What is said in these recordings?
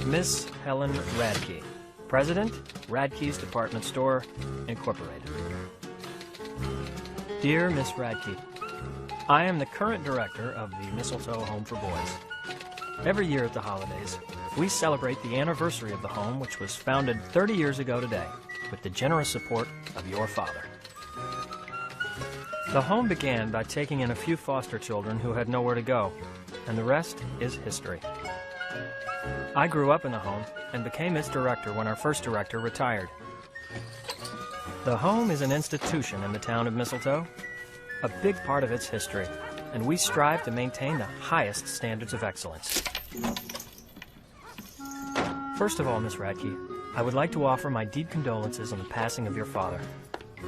Miss Helen Radke, President, Radke's Department Store, Incorporated. Dear Miss Radke, I am the current director of the Mistletoe Home for Boys. Every year at the holidays, we celebrate the anniversary of the home, which was founded 30 years ago today, with the generous support of your father. The home began by taking in a few foster children who had nowhere to go, and the rest is history. I grew up in the home and became its director when our first director retired. The home is an institution in the town of Mistletoe, a big part of its history, and we strive to maintain the highest standards of excellence. First of all, Miss Radke, I would like to offer my deep condolences on the passing of your father.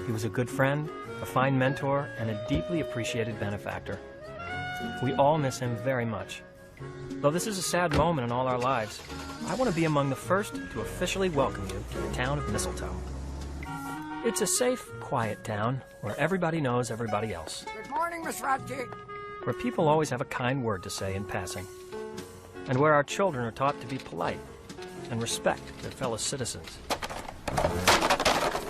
He was a good friend, a fine mentor, and a deeply appreciated benefactor. We all miss him very much. Though this is a sad moment in all our lives, I want to be among the first to officially welcome you to the town of Mistletoe. It's a safe, quiet town where everybody knows everybody else. Good morning, Miss Radke. Where people always have a kind word to say in passing. And where our children are taught to be polite and respect their fellow citizens.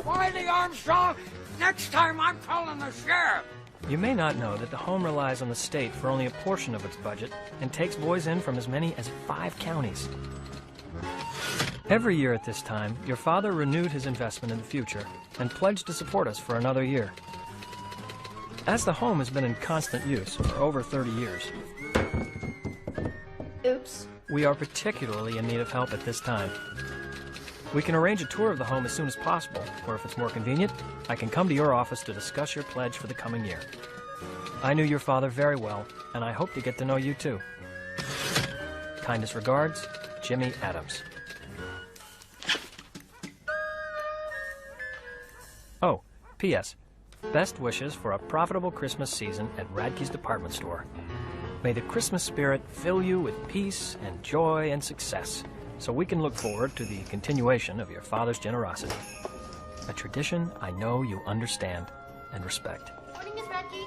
Wiley Armstrong, next time I'm calling the sheriff. You may not know that the home relies on the state for only a portion of its budget and takes boys in from as many as 5 counties. Every year at this time, your father renewed his investment in the future and pledged to support us for another year. As the home has been in constant use for over 30 years, Oops. we are particularly in need of help at this time. We can arrange a tour of the home as soon as possible, or if it's more convenient, I can come to your office to discuss your pledge for the coming year. I knew your father very well, and I hope to get to know you too. Kindest regards, Jimmy Adams. Oh, P.S. Best wishes for a profitable Christmas season at Radke's Department Store. May the Christmas spirit fill you with peace and joy and success, so we can look forward to the continuation of your father's generosity. A tradition I know you understand and respect. Morning, Miss Radke.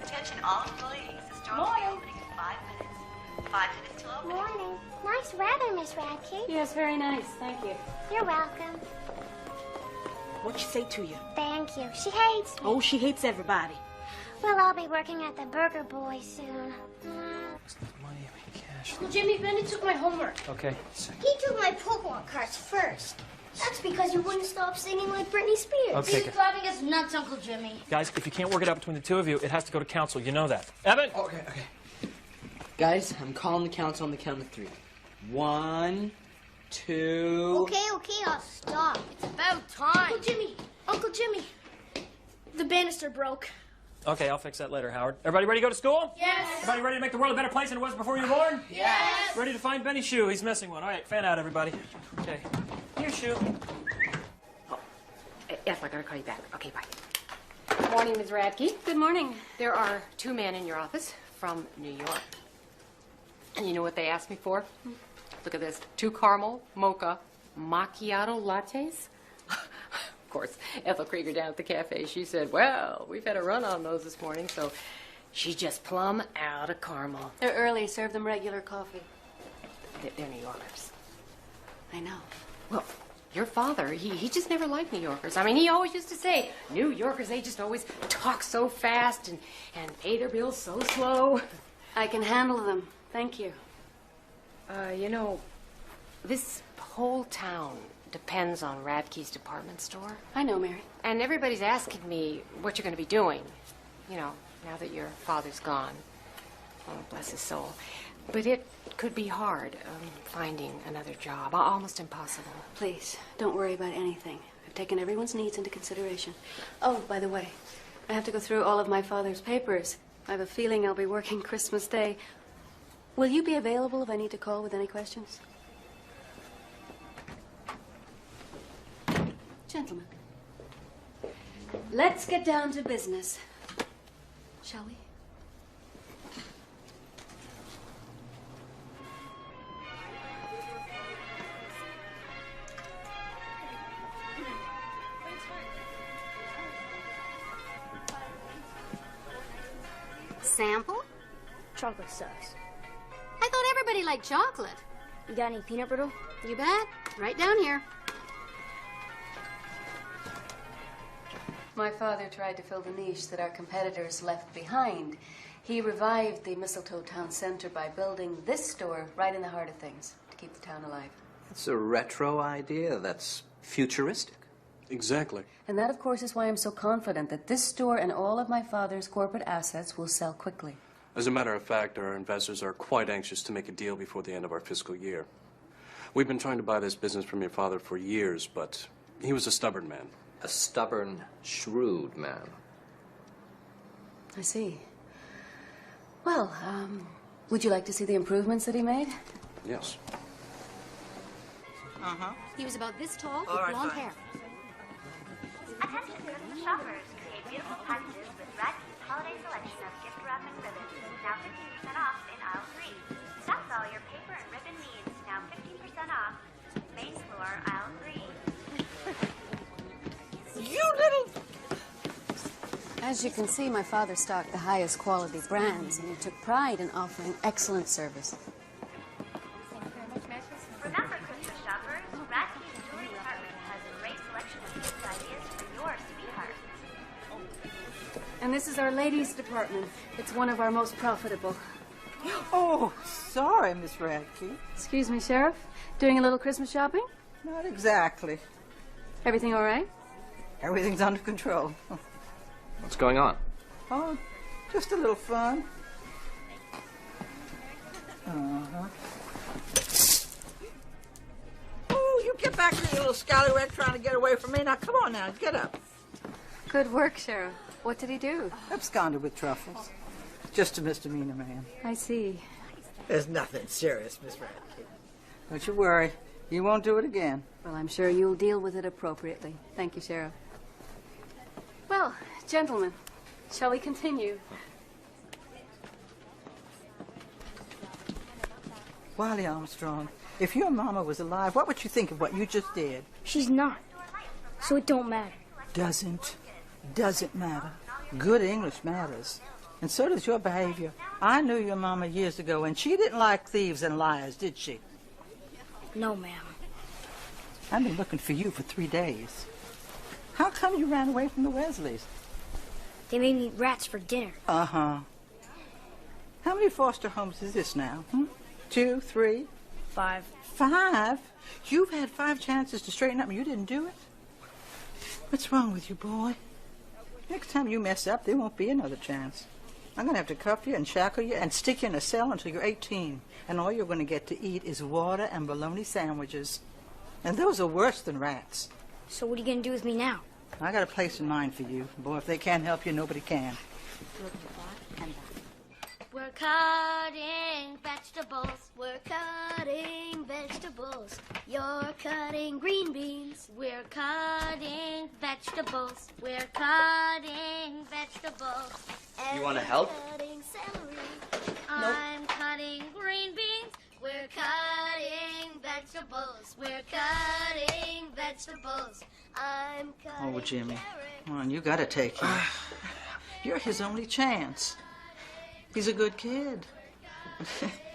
Attention all employees. The store will be opening in 5 minutes. 5 minutes till opening. Morning. Nice weather, Miss Radke. Yes, very nice. Thank you. You're welcome. What'd she say to you? Thank you. She hates me. Oh, she hates everybody. Well, I'll be working at the Burger Boy soon. Money, cash. Well, Jimmy, Benny took my homework. Okay. He took my Pokemon cards first. That's because you wouldn't stop singing like Britney Spears. Okay. He's driving us nuts, Uncle Jimmy. Guys, if you can't work it out between the two of you, it has to go to council. You know that. Evan! Okay. Guys, I'm calling the council on the count of 3. 1, 2... Okay, I'll stop. It's about time. Uncle Jimmy, the banister broke. Okay, I'll fix that later, Howard. Everybody ready to go to school? Yes. Everybody ready to make the world a better place than it was before you were born? Yes. Ready to find Benny's shoe? He's missing one. All right, fan out, everybody. Okay. Here's shoe. Yes, I gotta call you back. Okay, bye. Good morning, Ms. Radke. Good morning. There are 2 men in your office from New York. And you know what they asked me for? Look at this. 2 caramel mocha macchiato lattes. Of course, Ethel Krieger down at the cafe, she said, well, we've had a run on those this morning, so she's just plumb out of caramel. They're early. Serve them regular coffee. They're New Yorkers. I know. Well, your father, he just never liked New Yorkers. I mean, he always used to say, New Yorkers, they just always talk so fast and pay their bills so slow. I can handle them. Thank you. You know, this whole town depends on Radke's department store. I know, Mary. And everybody's asking me what you're going to be doing, you know, now that your father's gone. Oh, bless his soul. But it could be hard finding another job, almost impossible. Please, don't worry about anything. I've taken everyone's needs into consideration. Oh, by the way, I have to go through all of my father's papers. I have a feeling I'll be working Christmas Day. Will you be available if I need to call with any questions? Gentlemen, let's get down to business, shall we? Sample? Chocolate sauce. I thought everybody liked chocolate. You got any peanut brittle? You bet. Right down here. My father tried to fill the niche that our competitors left behind. He revived the Mistletoe town center by building this store right in the heart of things to keep the town alive. It's a retro idea that's futuristic. Exactly. And that, of course, is why I'm so confident that this store and all of my father's corporate assets will sell quickly. As a matter of fact, our investors are quite anxious to make a deal before the end of our fiscal year. We've been trying to buy this business from your father for years, but he was a stubborn man. A stubborn, shrewd man. I see. Well, would you like to see the improvements that he made? Yes. He was about this tall with blonde hair. Attention Christmas shoppers. Create beautiful packages with Radke's holiday selection of gift wrap and ribbons. Now 15% off in aisle 3. That's all your paper and ribbon needs. Now 15% off. Main floor, aisle 3. You little... As you can see, my father stocked the highest quality brands, and he took pride in offering excellent service. Remember, Christmas shoppers, Radke's jewelry department has a great selection of gift ideas for your sweetheart. And this is our ladies' department. It's one of our most profitable. Oh, sorry, Miss Radke. Excuse me, Sheriff. Doing a little Christmas shopping? Not exactly. Everything all right? Everything's under control. What's going on? Oh, just a little fun. Oh, you get back here, you little scallywag trying to get away from me. Now, come on now, get up. Good work, Sheriff. What did he do? Absconded with truffles. Just a misdemeanor, man. I see. There's nothing serious, Miss Radke. Don't you worry. You won't do it again. Well, I'm sure you'll deal with it appropriately. Thank you, Sheriff. Well, gentlemen, shall we continue? Wiley Armstrong, if your mama was alive, what would you think of what you just did? She's not. So it don't matter. Doesn't matter. Good English matters. And so does your behavior. I knew your mama years ago, and she didn't like thieves and liars, did she? No, ma'am. I've been looking for you for 3 days. How come you ran away from the Wesleys? They made me eat rats for dinner. Uh-huh. How many foster homes is this now? 2, 3? 5. 5? You've had 5 chances to straighten up and you didn't do it? What's wrong with you, boy? Next time you mess up, there won't be another chance. I'm going to have to cuff you and shackle you and stick you in a cell until you're 18. And all you're going to get to eat is water and bologna sandwiches. And those are worse than rats. So what are you going to do with me now? I got a place in mind for you. Boy, if they can't help you, nobody can. We're cutting vegetables. We're cutting vegetables. You're cutting green beans. We're cutting vegetables. We're cutting vegetables. You wanna help? Cutting celery. I'm cutting green beans. We're cutting vegetables. We're cutting vegetables. I'm cutting Oh, Jimmy. carrots. Come on, you got to take him. You're his only chance. He's a good kid.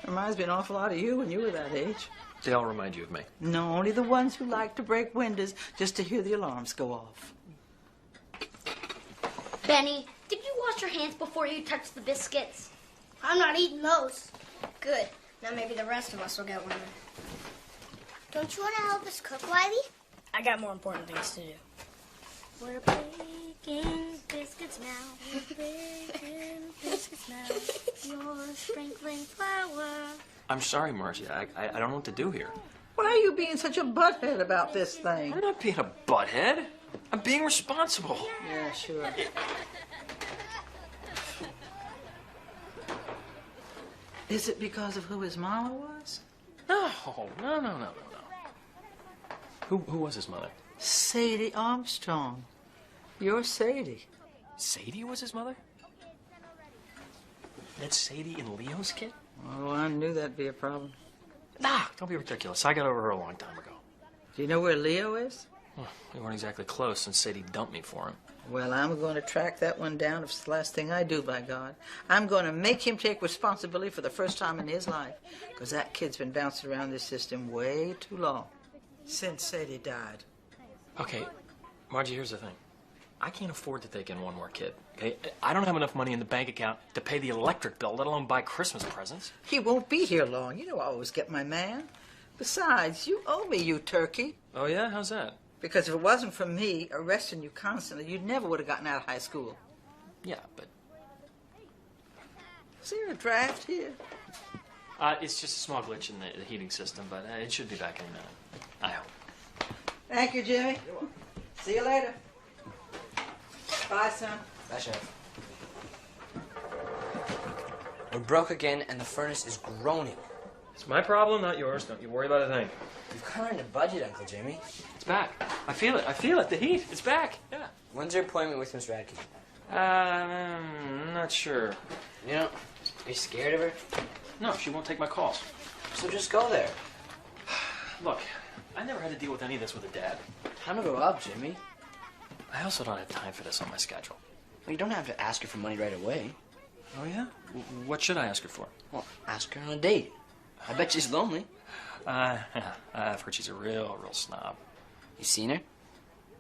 Reminds me an awful lot of you when you were that age. They all remind you of me. No, only the ones who like to break windows just to hear the alarms go off. Benny, did you wash your hands before you touched the biscuits? I'm not eating those. Good. Now maybe the rest of us will get one. Don't you want to help us cook, Wiley? I got more important things to do. We're baking biscuits now. We're baking biscuits now. You're sprinkling flour. I'm sorry, Marcy. I don't know what to do here. Why are you being such a butthead about this thing? I'm not being a butthead. I'm being responsible. Yeah, sure. Is it because of who his mama was? No. Who was his mother? Sadie Armstrong. You're Sadie. Sadie was his mother? That's Sadie and Leo's kid? Oh, I knew that'd be a problem. Nah, don't be ridiculous. I got over her a long time ago. Do you know where Leo is? Well, we weren't exactly close since Sadie dumped me for him. Well, I'm going to track that one down if it's the last thing I do, by God. I'm going to make him take responsibility for the first time in his life, because that kid's been bouncing around this system way too long. Since Sadie died. Okay, Margie, here's the thing. I can't afford to take in one more kid, okay? I don't have enough money in the bank account to pay the electric bill, let alone buy Christmas presents. He won't be here long. You know I always get my man. Besides, you owe me, you turkey. Oh, yeah? How's that? Because if it wasn't for me arresting you constantly, you never would have gotten out of high school. Yeah, but... Is there a draft here? It's just a small glitch in the heating system, but it should be back in a minute. I hope. Thank you, Jimmy. See you later. Bye, son. Bye, Chef. We're broke again, and the furnace is groaning. It's my problem, not yours. Don't you worry about a thing. You've come in a budget, Uncle Jimmy. It's back. I feel it. I feel it. The heat. It's back. Yeah. When's your appointment with Miss Radke? Not sure. You know, are you scared of her? No, she won't take my calls. So just go there. Look, I never had to deal with any of this with a dad. Time to grow up, Jimmy. I also don't have time for this on my schedule. Well, you don't have to ask her for money right away. Oh, yeah? What should I ask her for? Well, ask her on a date. I bet she's lonely. I've heard she's a real snob. You seen her?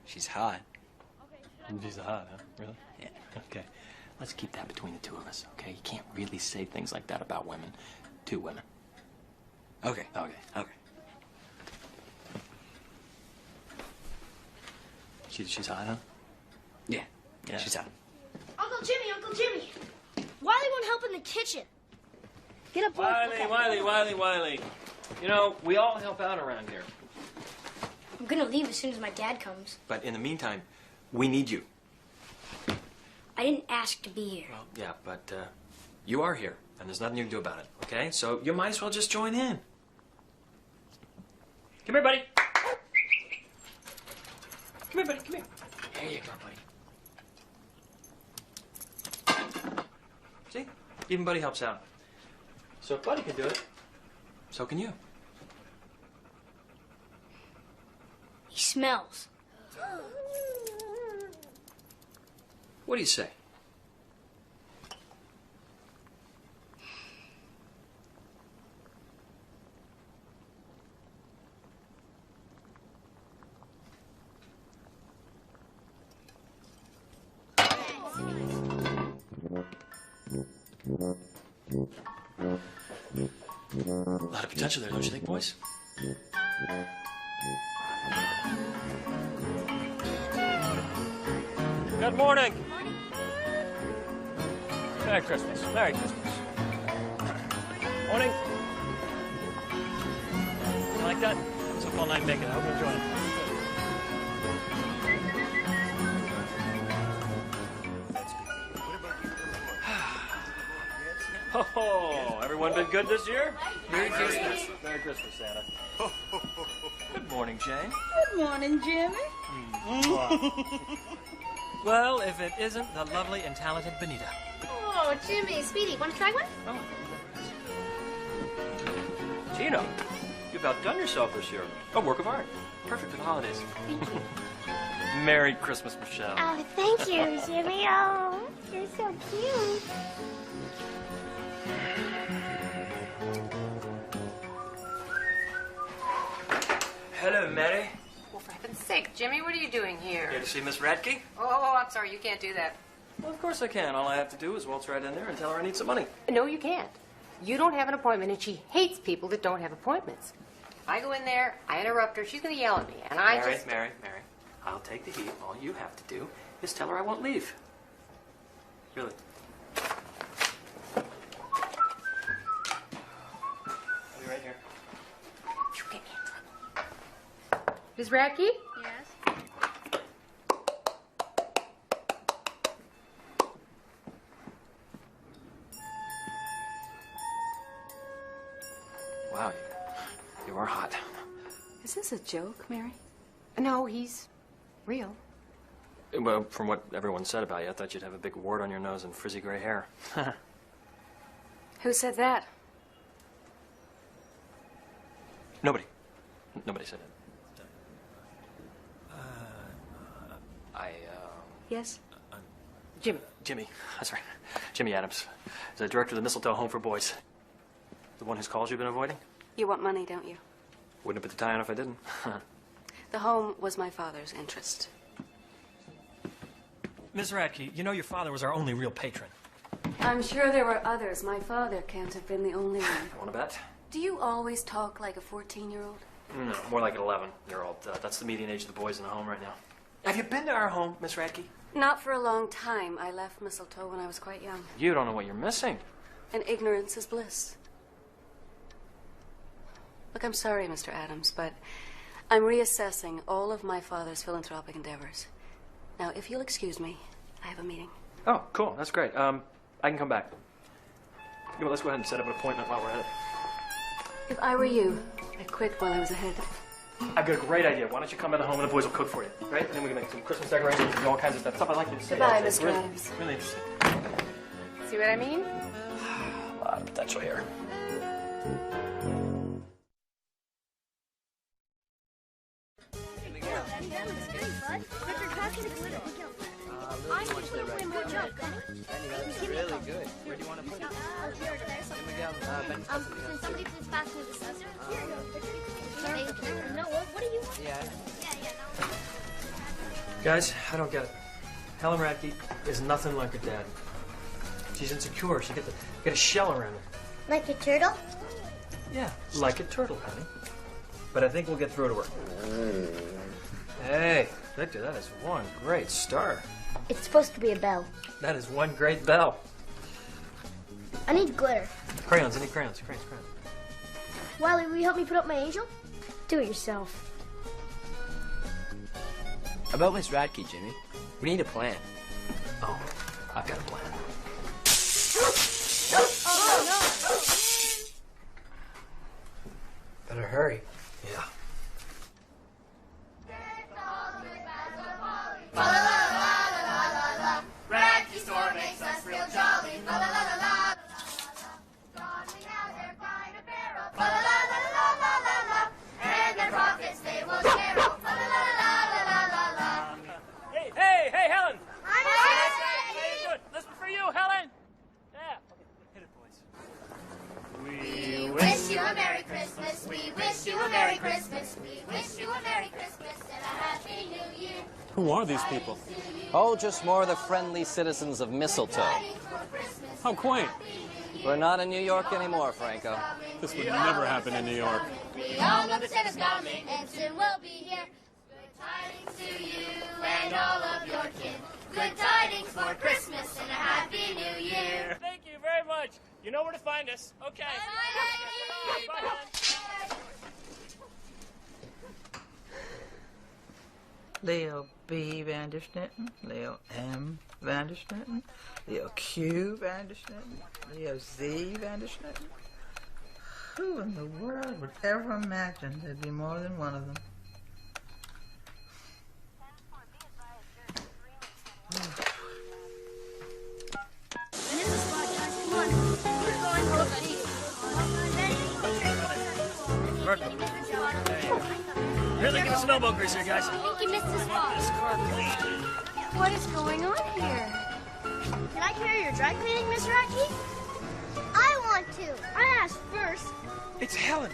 She's hot. She's hot, huh? Really? Yeah. Okay. Let's keep that between the two of us, okay? You can't really say things like that about women to women. Okay. Okay. Okay. She's hot, huh? Yeah. Yeah. She's hot. Uncle Jimmy! Wiley won't help in the kitchen. Get up, boy. Wiley. You know, we all help out around here. I'm gonna leave as soon as my dad comes. But in the meantime, we need you. I didn't ask to be here. Well, yeah, but you are here, and there's nothing you can do about it, okay? So you might as well just join in. Come here, buddy. Come here, buddy, come here. There you go, buddy. See? Even Buddy helps out. So if Buddy can do it, so can you. He smells. What do you say? A lot of potential there, don't you think, boys? Good morning. Merry Christmas. Merry Christmas. Morning. You like that? It's a full night bacon. I hope you enjoy it. Oh, everyone been good this year? Merry Christmas. Merry Christmas, Santa. Good morning, Jane. Good morning, Jimmy. Well, if it isn't the lovely and talented Benita. Oh, Jimmy, Speedy, want to try one? Oh. Gina, you've outdone yourself this year. A work of art. Perfect for the holidays. Thank you. Merry Christmas, Michelle. Oh, thank you, Jimmy. Oh, you're so cute. Hello, Mary. Well, for heaven's sake, Jimmy, what are you doing here? Here to see Miss Radke? Oh, I'm sorry, you can't do that. Well, of course I can. All I have to do is waltz right in there and tell her I need some money. No, you can't. You don't have an appointment, and she hates people that don't have appointments. If I go in there, I interrupt her, she's going to yell at me, and Mary, I'll take the heat. All you have to do is tell her I won't leave. Really. I'll be right here. You get me in trouble. Ms. Radke? Yes? Wow, you are hot. Is this a joke, Mary? No, he's real. Well, from what everyone said about you, I thought you'd have a big wart on your nose and frizzy gray hair. Who said that? Nobody said it. Yes? Jimmy. Jimmy. That's right. Jimmy Adams. The director of the Mistletoe Home for Boys. The one whose calls you've been avoiding? You want money, don't you? Wouldn't have put the tie on if I didn't. The home was my father's interest. Miss Radke, you know your father was our only real patron. I'm sure there were others. My father can't have been the only one. Want to bet? Do you always talk like a 14-year-old? No, more like an 11-year-old. That's the median age of the boys in the home right now. Have you been to our home, Miss Radke? Not for a long time. I left Mistletoe when I was quite young. You don't know what you're missing. And ignorance is bliss. Look, I'm sorry, Mr. Adams, but I'm reassessing all of my father's philanthropic endeavors. Now, if you'll excuse me, I have a meeting. Oh, cool. That's great. I can come back. You know, let's go ahead and set up an appointment while we're at it. If I were you, I'd quit while I was ahead. I've got a great idea. Why don't you come by the home and the boys will cook for you, right? And then we can make some Christmas decorations and all kinds of stuff. Stuff I'd like you to say. Goodbye, It's Mr. really, Adams. really interesting. See what I mean? A lot of potential here. Really good. Where do you want to put it? Miguel, Can somebody please pass me the scissors? No, what do you want? Yeah. No. Guys, I don't get it. Helen Radke is nothing like her dad. She's insecure. She got a shell around her. Like a turtle? Yeah, like a turtle, honey. But I think we'll get through to her. Hey, Victor, that is one great star. It's supposed to be a bell. That is one great bell. I need glitter. Crayons, any crayons? Crayons. Wiley, will you help me put up my angel? Do it yourself. About Miss Radke, Jimmy. We need a plan. Oh, I've got a plan. Better hurry. Yeah. Radke store makes us real jolly. La la la la la. Dawdling out their fine apparel. La la la la la la la. And their profits they will share. La la la la la la la. Hey, Helen! Hi, Good. This is for you, Helen. Yeah. Hit it, boys. We wish you a Merry Christmas. We wish you a Merry Christmas. We wish you a Merry Christmas and a Happy New Year. Who are these people? Oh, just more of the friendly citizens of Mistletoe. How quaint. We're not in New York anymore, Franco. This would never happen in New York. We all know that Santa's coming and soon we'll be here. Good tidings to you and all of your kin. Good tidings for Christmas and a Happy New Year. Thank you very much. You know where to find us. Okay. Bye, Helen. Leo B. Vandersnitten, Leo M. Vandersnitten, Leo Q. Vandersnitten, Leo Z. Vandersnitten. Who in the world would ever imagine there'd be more than one of them? Really give us snowball grease here, guys. Thank you, Mrs. Fox. What is going on here? Can I carry your dry cleaning, Miss Radke? I want to. I asked first. It's Helen.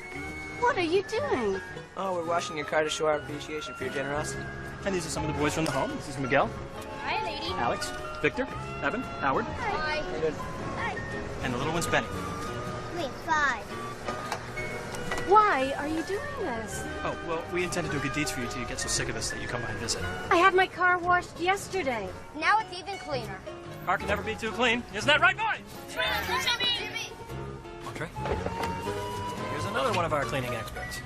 What are you doing? Oh, we're washing your car to show our appreciation for your generosity. And these are some of the boys from the home. This is Miguel, Hi, lady. Alex, Victor, Evan, Howard, Hi. Good. Hi. and the little one's Benny. Wait, 5. Why are you doing this? Oh, well, we intend to do good deeds for you till you get so sick of us that you come by and visit. I had my car washed yesterday. Now it's even cleaner. Car can never be too clean. Isn't that right, boys? Jimmy! Entree. Here's another one of our cleaning experts.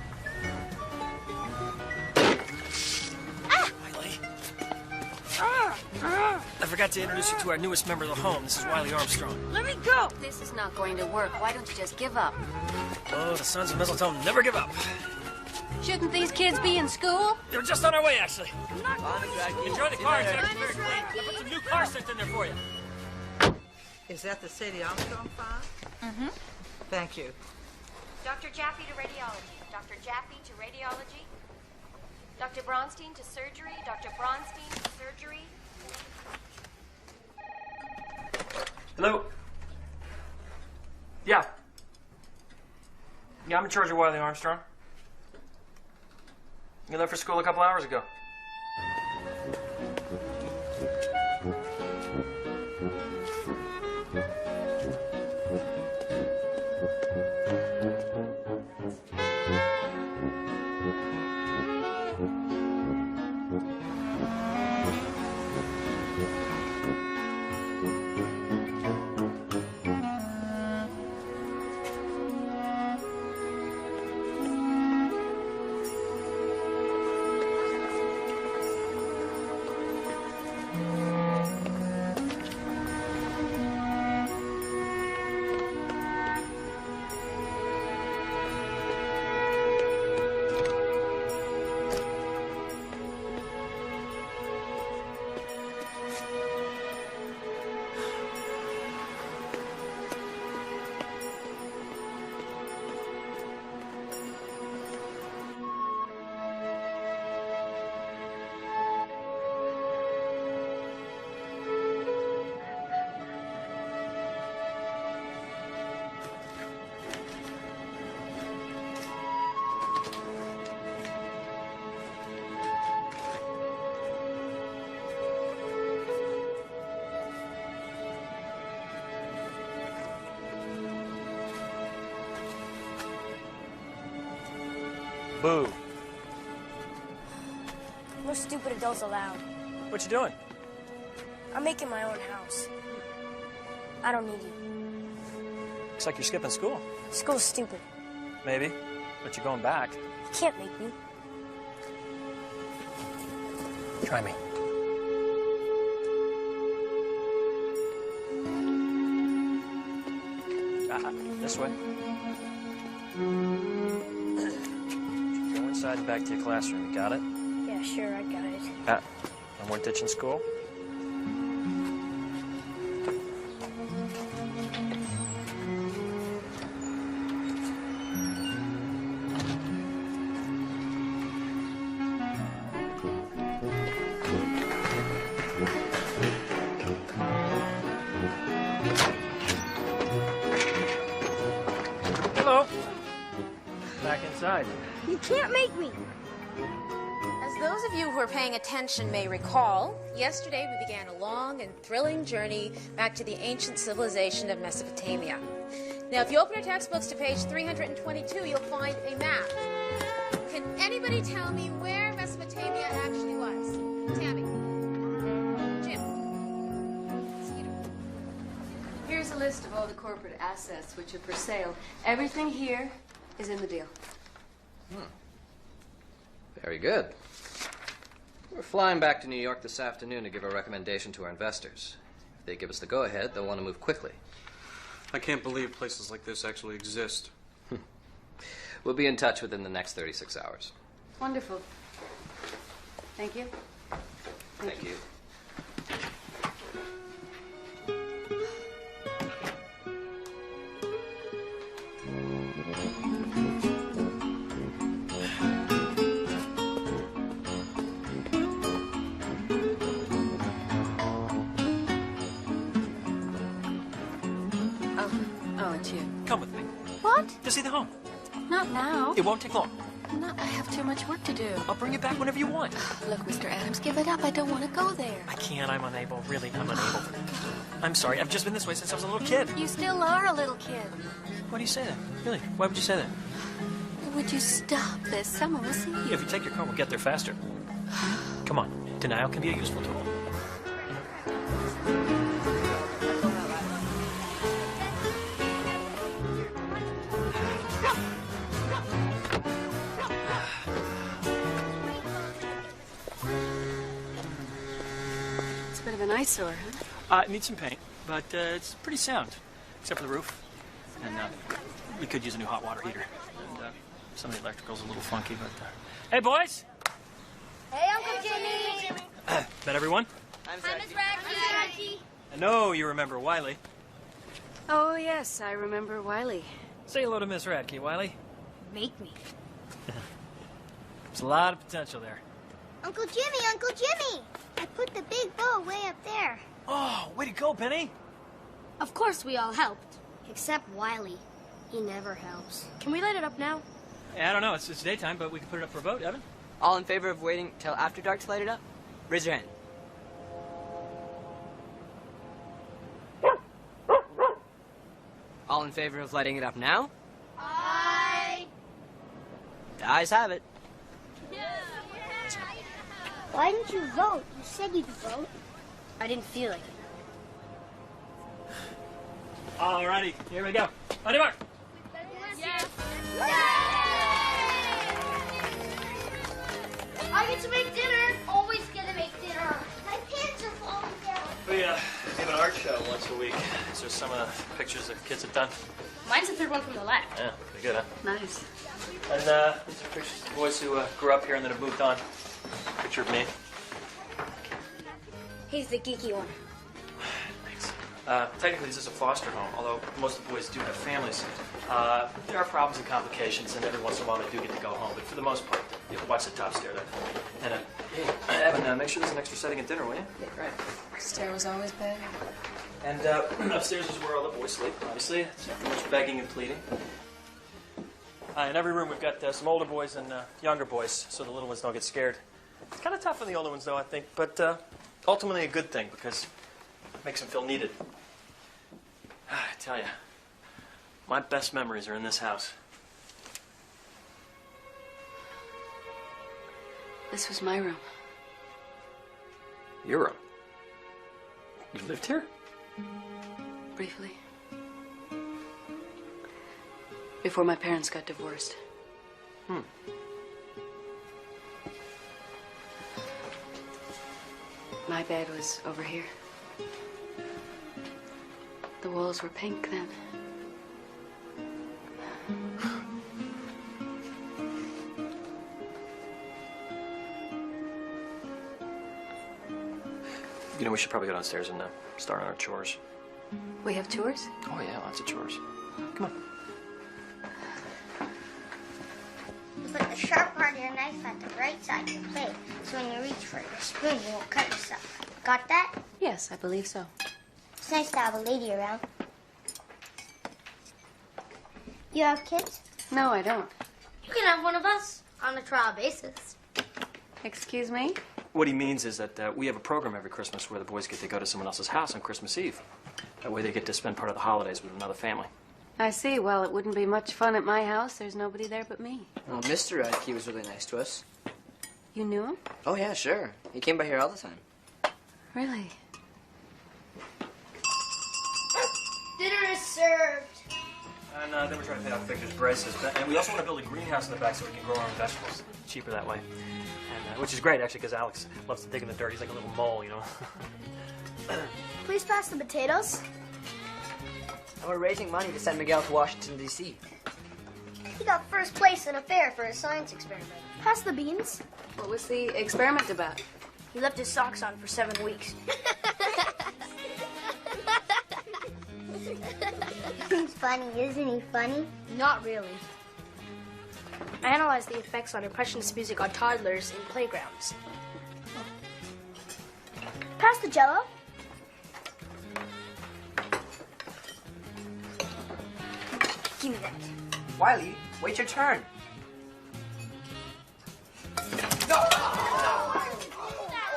Wiley. I forgot to introduce you to our newest member of the home. This is Wiley Armstrong. Let me go. This is not going to work. Why don't you just give up? Oh, the sons of Mistletoe never give up. Shouldn't these kids be in school? They're just on our way, actually. Bye, Miss Radke. Enjoy the car. It's actually very clean. I put some new car scent in there for you. Is that the Sadie Armstrong file? Mm-hmm. Thank you. Dr. Jaffe to radiology. Dr. Jaffe to radiology. Dr. Bronstein to surgery. Dr. Bronstein to surgery. Hello? Yeah. Yeah, I'm in charge of Wiley Armstrong. You left for school a couple hours ago. Boo. No stupid adults allowed. What you doing? I'm making my own house. I don't need you. Looks like you're skipping school. School's stupid. Maybe, but you're going back. You can't make me. Try me. This way. Go inside and back to your classroom. You got it? Yeah, sure, I got it. And we're ditching school? Hello. Back inside. You can't make me. As those of you who are paying attention may recall, yesterday we began a long and thrilling journey back to the ancient civilization of Mesopotamia. Now, if you open your textbooks to page 322, you'll find a map. Can anybody tell me where Mesopotamia actually was? Tammy? Jim? Skeeter? Here's a list of all the corporate assets which are for sale. Everything here is in the deal. Very good. We're flying back to New York this afternoon to give a recommendation to our investors. If they give us the go-ahead, they'll want to move quickly. I can't believe places like this actually exist. We'll be in touch within the next 36 hours. Wonderful. Thank you. Thank you. Oh, it's you. Come with me. What? To see the home. Not now. It won't take long. I have too much work to do. I'll bring you back whenever you want. Look, Mr. Adams, give it up. I don't want to go there. I can't. I'm unable. Really, I'm unable. I'm sorry. I've just been this way since I was a little kid. You still are a little kid. Why do you say that? Really? Why would you say that? Would you stop this? Someone will see you. If you take your car, we'll get there faster. Come on. Denial can be a useful tool. It's a bit of an eyesore, huh? It needs some paint, but it's pretty sound, except for the roof. And we could use a new hot water heater. And some of the electrical's a little funky, but... Hey, boys! Hey, Uncle Jimmy! Met everyone? Hi, Miss Radke. I know you remember Wiley. Oh, yes, I remember Wiley. Say hello to Miss Radke, Wiley. Make me. There's a lot of potential there. Uncle Jimmy, Uncle Jimmy! I put the big bow way up there. Oh, way to go, Benny. Of course we all helped. Except Wiley. He never helps. Can we light it up now? Yeah, I don't know. It's daytime, but we can put it up for a vote, Evan. All in favor of waiting till after dark to light it up? Raise your hand. All in favor of lighting it up now? Aye. The ayes have it. Why didn't you vote? You said you'd vote. I didn't feel like it. Alrighty, here we go. On your mark. Yes. I get to make dinner. Always get to make dinner. My pants are falling down. We have an art show once a week. These are some of the pictures the kids have done. Mine's the third one from the left. Yeah, pretty good, huh? Nice. And these are pictures of the boys who grew up here and then have moved on. Picture of me. He's the geeky one. Thanks. Technically, this is a foster home, although most of the boys do have families. There are problems and complications, and every once in a while they do get to go home. But for the most part, you know, watch the top stair there. And hey, Evan, make sure there's an extra setting at dinner, will you? Yeah, right. Stair was always bad. And upstairs is where all the boys sleep, obviously. It's not too much begging and pleading. In every room, we've got some older boys and younger boys, so the little ones don't get scared. It's kind of tough on the older ones, though, I think, but ultimately a good thing because it makes them feel needed. I tell you, my best memories are in this house. This was my room. Your room? You lived here? Briefly. Before my parents got divorced. My bed was over here. The walls were pink then. You know, we should probably go downstairs and start on our chores. We have tours? Oh, yeah, lots of chores. Come on. You put the sharp part of your knife at the right side of your plate, so when you reach for your spoon, you won't cut yourself. Got that? Yes, I believe so. It's nice to have a lady around. You have kids? No, I don't. You can have one of us on a trial basis. Excuse me? What he means is that we have a program every Christmas where the boys get to go to someone else's house on Christmas Eve. That way they get to spend part of the holidays with another family. I see. Well, it wouldn't be much fun at my house. There's nobody there but me. Well, Mr. Radke was really nice to us. You knew him? Oh, yeah, sure. He came by here all the time. Really? Dinner is served. And then we're trying to pay off Victor's braces. And we also want to build a greenhouse in the back so we can grow our own vegetables. Cheaper that way. And, which is great, actually, because Alex loves to dig in the dirt. He's like a little mole, you know. Please pass the potatoes. And we're raising money to send Miguel to Washington, D.C. He got first place in a fair for his science experiment. Pass the beans. What was the experiment about? He left his socks on for 7 weeks. He's funny, isn't he funny? Not really. I analyzed the effects on impressionist music on toddlers in playgrounds. Pass the Jell-O. Give me that. Wiley, wait your turn.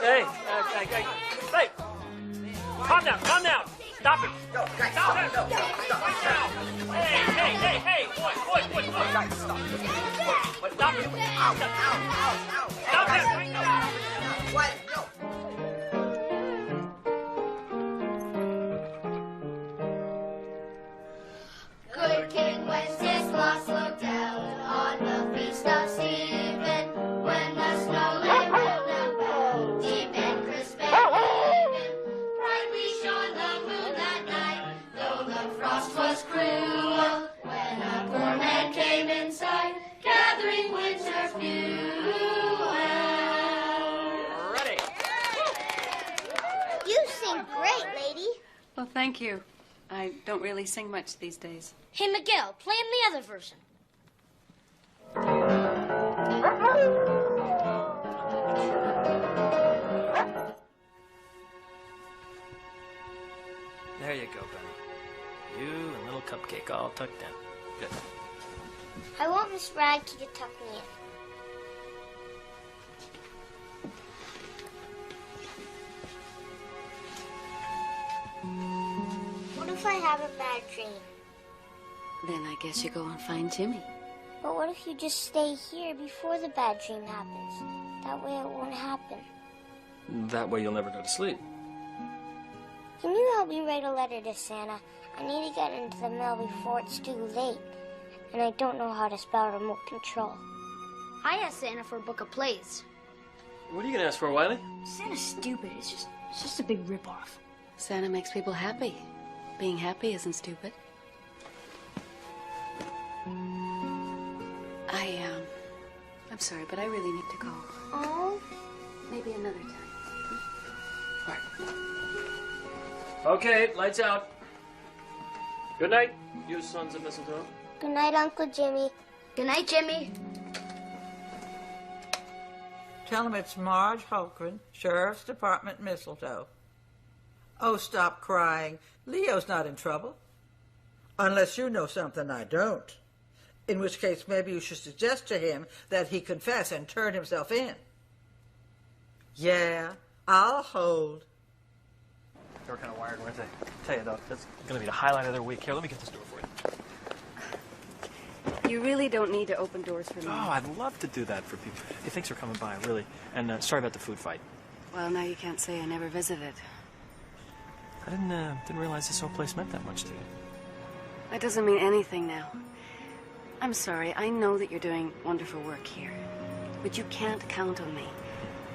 Hey, hey, calm down, calm down. Stop it. No, guys, Stop it. stop. No, Right now. Hey, boy. Guys, stop. What? Stop it. Ow. Stop it right now. What? No. Good King Wenceslas looked down on the feast of Stephen, when the snow lay round about, deep and crisp and even. Brightly shone the moon that night, though the frost was cruel, when a poor man came inside, gathering winter fuel. Ready. You sing great, lady. Well, thank you. I don't really sing much these days. Hey, Miguel, play him the other version. cupcake all tucked in. Good. I want Miss Radke to tuck me in. What if I have a bad dream? Then I guess you go and find Jimmy. But what if you just stay here before the bad dream happens? That way it won't happen. That way you'll never go to sleep. Can you help me write a letter to Santa? I need to get into the mail before it's too late. And I don't know how to spell remote control. I asked Santa for a book of plays. What are you gonna ask for, Wiley? Santa's stupid. It's just a big ripoff. Santa makes people happy. Being happy isn't stupid. I'm sorry, but I really need to go. Oh? Maybe another time. Okay, lights out. Good night, you sons of mistletoe. Good night, Uncle Jimmy. Good night, Jimmy. Tell him it's Marge Holgren, Sheriff's Department, Mistletoe. Oh, stop crying. Leo's not in trouble. Unless you know something I don't. In which case, maybe you should suggest to him that he confess and turn himself in. Yeah, I'll hold. They were kind of wired, weren't they? Tell you, though, that's going to be the highlight of their week. Here, let me get this door for you. You really don't need to open doors for me. Oh, I'd love to do that for people. Hey, thanks for coming by, really. And sorry about the food fight. Well, now you can't say I never visited. I didn't realize this whole place meant that much to you. That doesn't mean anything now. I'm sorry. I know that you're doing wonderful work here. But you can't count on me.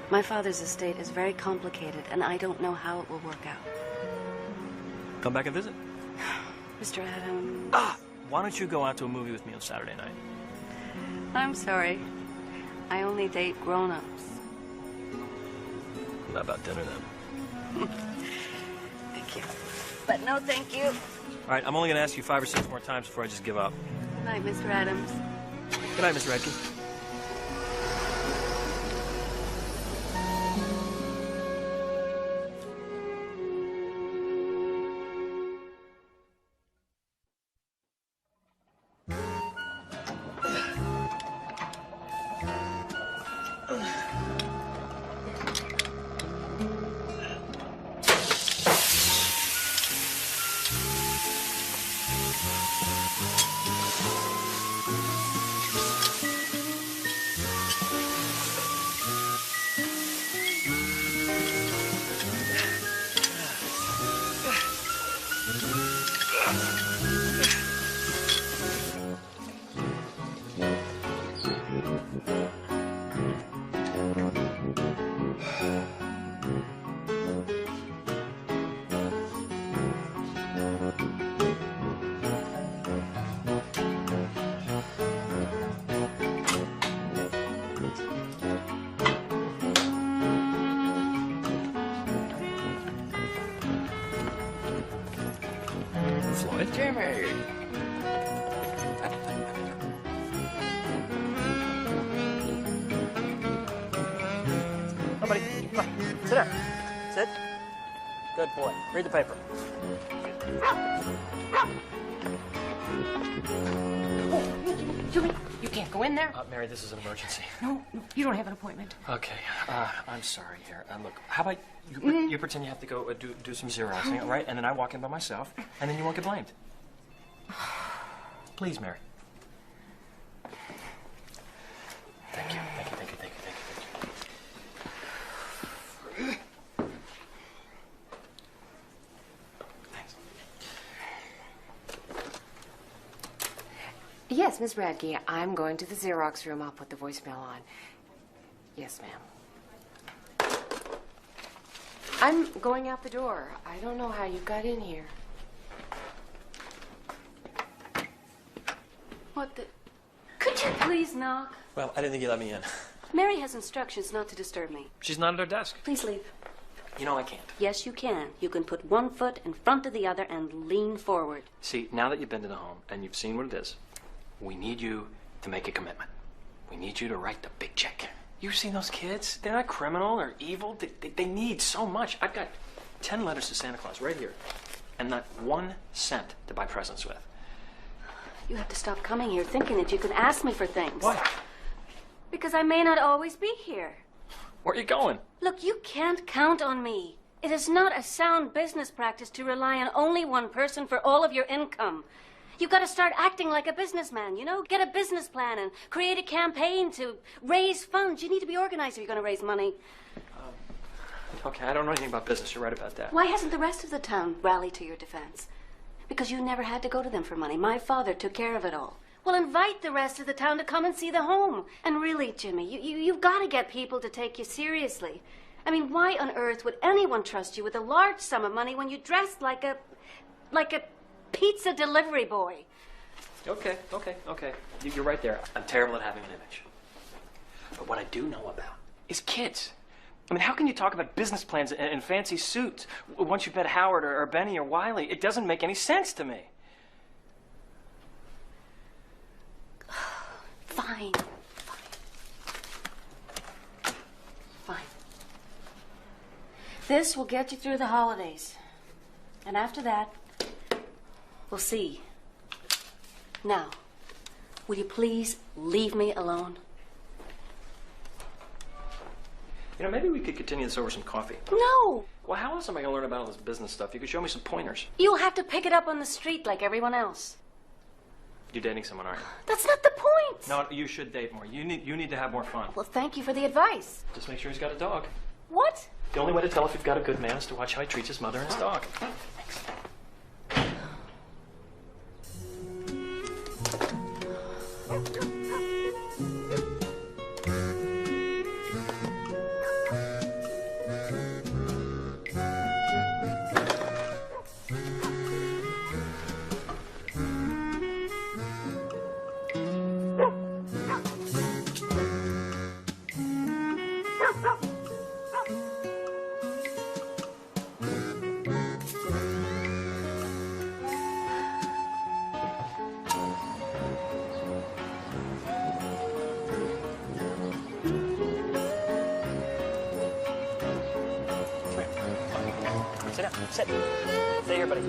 My father's estate is very complicated, and I don't know how it will work out. Come back and visit. Mr. Adams. Why don't you go out to a movie with me on Saturday night? I'm sorry. I only date grown-ups. How about dinner, then? Thank you. But no thank you. All right, I'm only going to ask you 5 or 6 more times before I just give up. Good night, Mr. Adams. Good night, Miss Radke. Floyd? Jimmy! Come, buddy. Come on. Sit down. Sit. Good boy. Read the paper. Jimmy, you can't go in there. Mary, this is an emergency. No, you don't have an appointment. Okay. I'm sorry here. Look, how about you pretend you have to go do some Xeroxing, all right? And then I walk in by myself, and then you won't get blamed. Please, Mary. Thank you. Thank you. Thank you. Thank you. Thank you. Thanks. Yes, Miss Radke, I'm going to the Xerox room. I'll put the voicemail on. Yes, ma'am. I'm going out the door. I don't know how you got in here. What the... Could you please knock? Well, I didn't think you let me in. Mary has instructions not to disturb me. She's not at her desk. Please leave. You know I can't. Yes, you can. You can put one foot in front of the other and lean forward. See, now that you've been to the home and you've seen what it is, we need you to make a commitment. We need you to write the big check. You've seen those kids? They're not criminal or evil. They need so much. I've got 10 letters to Santa Claus right here, and not 1 cent to buy presents with. You have to stop coming here thinking that you can ask me for things. Why? Because I may not always be here. Where are you going? Look, you can't count on me. It is not a sound business practice to rely on only one person for all of your income. You've got to start acting like a businessman, you know? Get a business plan and create a campaign to raise funds. You need to be organized if you're going to raise money. Okay, I don't know anything about business. You're right about that. Why hasn't the rest of the town rallied to your defense? Because you never had to go to them for money. My father took care of it all. Well, invite the rest of the town to come and see the home. And really, Jimmy, you've got to get people to take you seriously. I mean, why on earth would anyone trust you with a large sum of money when you dressed like a pizza delivery boy? Okay. You're right there. I'm terrible at having an image. But what I do know about is kids. I mean, how can you talk about business plans and fancy suits once you've met Howard or Benny or Wiley? It doesn't make any sense to me. Fine. This will get you through the holidays. And after that, we'll see. Now, will you please leave me alone? You know, maybe we could continue this over some coffee. No! Well, how else am I going to learn about all this business stuff? You could show me some pointers. You'll have to pick it up on the street like everyone else. You're dating someone, aren't you? That's not the point! No, you should date more. You need to have more fun. Well, thank you for the advice. Just make sure he's got a dog. What? The only way to tell if you've got a good man is to watch how he treats his mother and his dog. Thanks. Sit down. Sit. Stay here, buddy.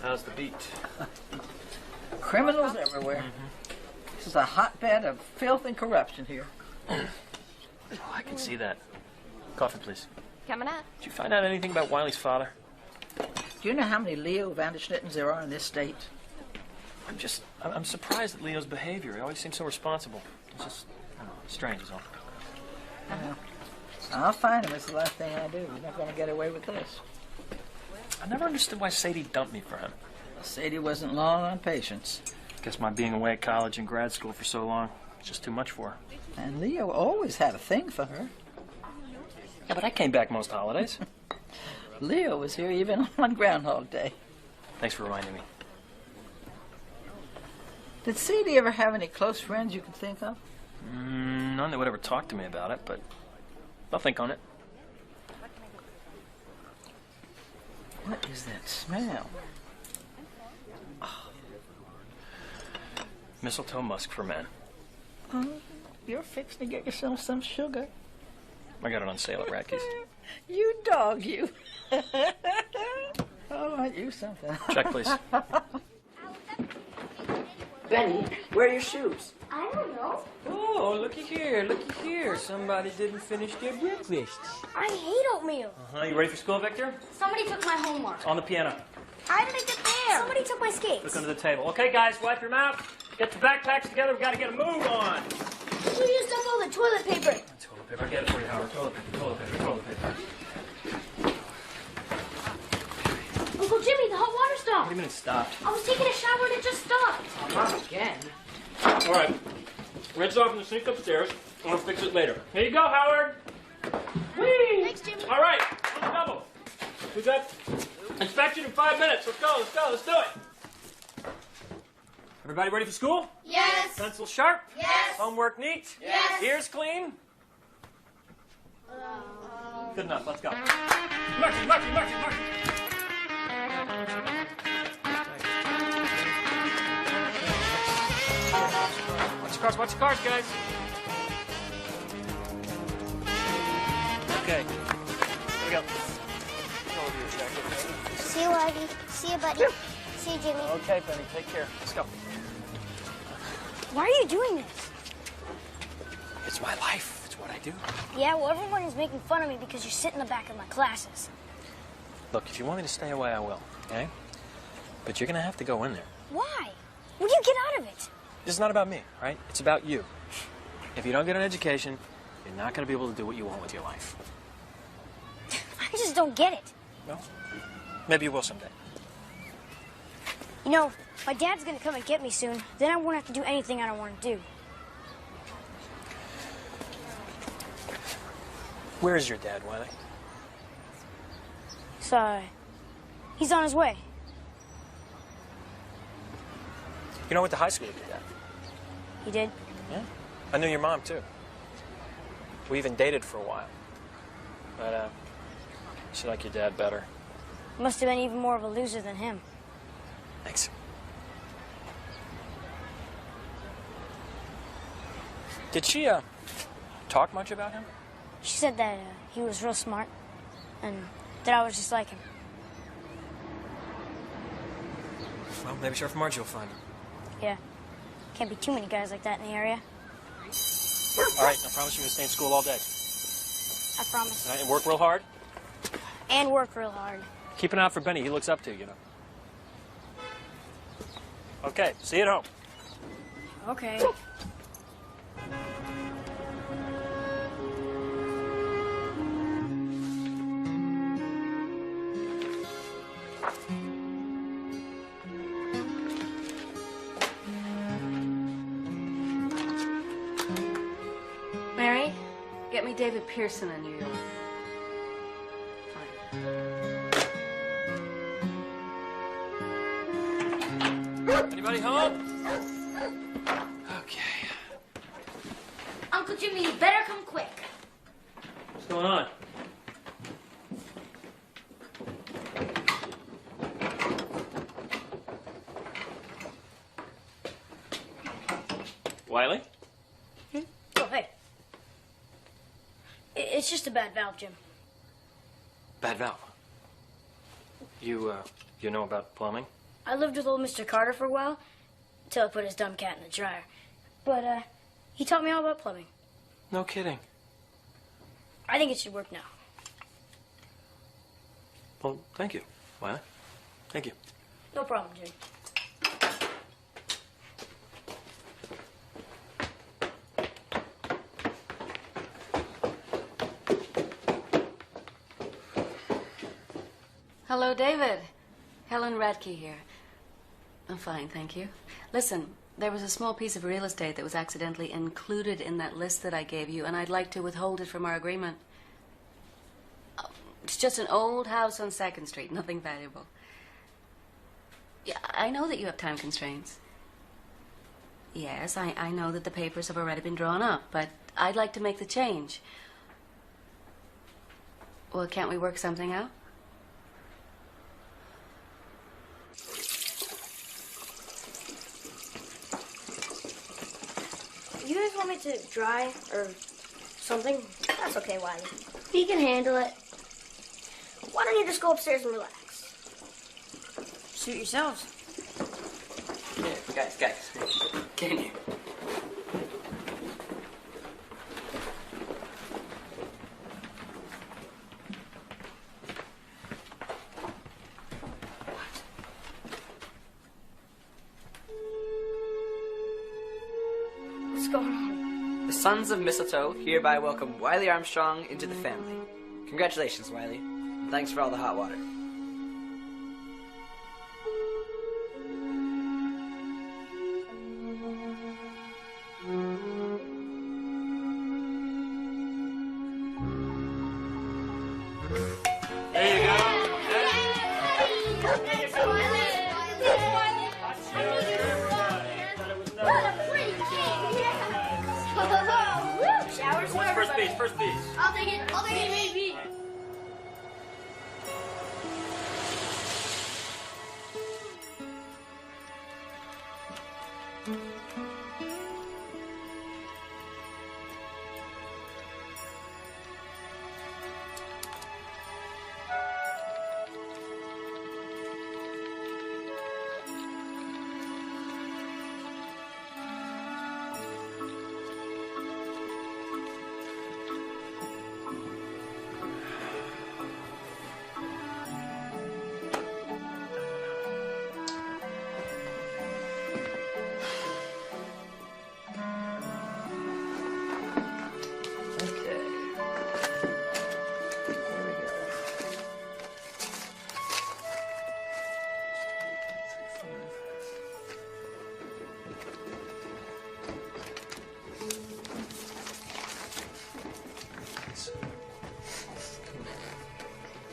How's the beat? Criminals everywhere. This is a hotbed of filth and corruption here. Oh, I can see that. Coffee, please. Coming up. Did you find out anything about Wiley's father? Do you know how many Leo Vanderschnittens there are in this state? I'm surprised at Leo's behavior. He always seems so responsible. It's just, I don't know, strange is all. Yeah. I'll find him. It's the last thing I do. You're not going to get away with this. I never understood why Sadie dumped me for him. Sadie wasn't long on patience. Guess my being away at college and grad school for so long was just too much for her. And Leo always had a thing for her. Yeah, but I came back most holidays. Leo was here even on Groundhog Day. Thanks for reminding me. Did Sadie ever have any close friends you can think of? None that would ever talk to me about it, but I'll think on it. What is that smell? Oh. Mistletoe musk for men. Oh, you're fixing to get yourself some sugar. I got it on sale at Radke's. You dog, you. Oh, aren't you something? Check, please. Benny, where are your shoes? I don't know. Oh, looky here. Somebody didn't finish their breakfast. I hate oatmeal. You ready for school, Victor? Somebody took my homework. It's on the piano. How did I get there? Somebody took my skates. Look under the table. Okay, guys, wipe your mouth. Get your backpacks together. We've got to get a move on. You used up all the toilet paper. Toilet paper. I'll get it for you, Howard. Toilet paper. Uncle Jimmy, the hot water What stopped. do you mean it stopped? I was taking a shower and it just stopped. Not again. All right. Rinse off in the sink upstairs. I'll fix it later. Here you go, Howard. Whee! Thanks, Jimmy. All right. On the double. We got inspection in 5 minutes. Let's do it. Everybody ready for school? Yes. Pencil sharp? Yes. Homework neat? Yes. Ears clean? Good enough. Let's go. Marching. Watch the cars, guys. Okay. we go. Go over your check, okay? See you, Ivy. See you, buddy. See you, Jimmy. Okay, Benny, take care. Let's go. Why are you doing this? It's my life. It's what I do. Yeah, well, everyone is making fun of me because you sit in the back of my classes. Look, if you want me to stay away, I will, okay? But you're gonna have to go in there. Why? What do you get out of it? This is not about me, right? It's about you. If you don't get an education, you're not gonna be able to do what you want with your life. I just don't get it. Well, maybe you will someday. You know, my dad's gonna come and get me soon. Then I won't have to do anything I don't want to do. Where is your dad, Wiley? So, he's on his way. You know, I went to high school with your dad. He did? Yeah. I knew your mom, too. We even dated for a while. But, she liked your dad better. Must have been even more of a loser than him. Thanks. Did she, talk much about him? She said that he was real smart, and that I was just like him. Well, maybe Sheriff Margie will find him. Yeah. Can't be too many guys like that in the area. All right, I promise you're going to stay in school all day. I promise. All right, and work real hard? And work real hard. Keep an eye out for Benny. He looks up to you, you know. Okay, see you at home. Okay. Mary, get me David Pearson in New York. Anybody home? Okay. Uncle Jimmy, you better come quick. What's going on? Wiley? Oh, hey. It's just a bad valve, Jim. Bad valve. You know about plumbing? I lived with old Mr. Carter for a while, until I put his dumb cat in the dryer. But, he taught me all about plumbing. No kidding. I think it should work now. Well, thank you, Wiley. Thank you. No problem, Jim. Hello, David. Helen Radke here. I'm fine, thank you. Listen, there was a small piece of real estate that was accidentally included in that list that I gave you, and I'd like to withhold it from our agreement. Oh, it's just an old house on 2nd Street, nothing valuable. Yeah, I know that you have time constraints. Yes, I know that the papers have already been drawn up, but I'd like to make the change. Well, can't we work something out? You guys want me to dry or something? That's okay, Wiley. He can handle it. Why don't you just go upstairs and relax? Suit yourselves. Yeah, guys. Can you? What's going on? The Sons of Mistletoe hereby welcome Wiley Armstrong into the family. Congratulations, Wiley. And thanks for all the hot water. There you go. Showers for First everybody. piece, first piece. I'll take it. Me.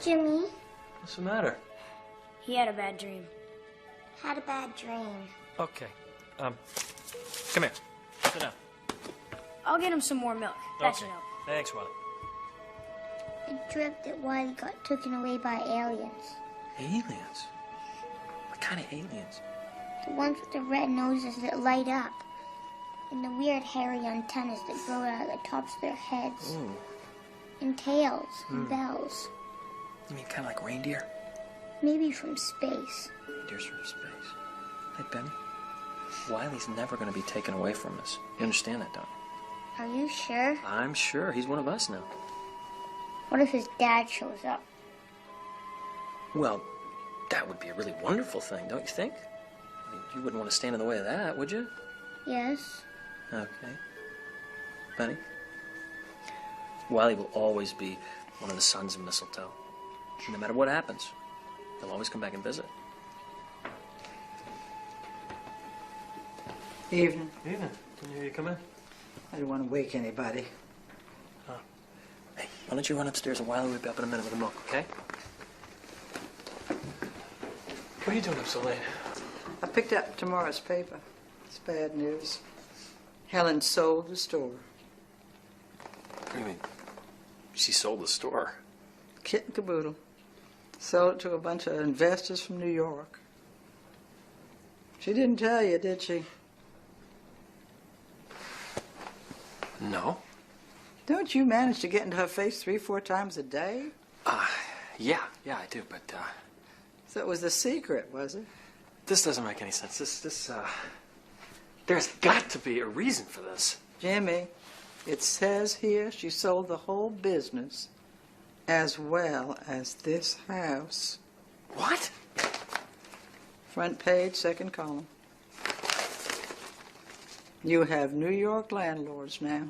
Jimmy? What's the matter? He had a bad dream. Had a bad dream. Okay. Come here. Sit down. I'll get him some more milk. That should help. Thanks, Wiley. I dreamt that Wiley got taken away by aliens. Aliens? What kind of aliens? The ones with the red noses that light up. And the weird hairy antennas that grow out of the tops of their heads. Ooh. And tails and bells. You mean kind of like reindeer? Maybe from space. Reindeers from space. Hey, Benny. Wiley's never going to be taken away from us. You understand that, don't you? Are you sure? I'm sure. He's one of us now. What if his dad shows up? Well, that would be a really wonderful thing, don't you think? I mean, you wouldn't want to stand in the way of that, would you? Yes. Okay. Benny? Wiley will always be one of the sons of Mistletoe. No matter what happens, he'll always come back and visit. Evening. Evening. Can you come in? I didn't want to wake anybody. Hey, why don't you run upstairs and Wiley will be up in a minute with the milk, okay? What are you doing up so late? I picked up tomorrow's paper. It's bad news. Helen sold the store. What do you mean? She sold the store? Kit and caboodle. Sold it to a bunch of investors from New York. She didn't tell you, did she? No. Don't you manage to get into her face 3-4 times a day? Yeah, I do, but, So it was the secret, was it? this doesn't make any sense. There's got to be a reason for this. Jimmy, it says here she sold the whole business as well as this house. What? Front page, second column. You have New York landlords now.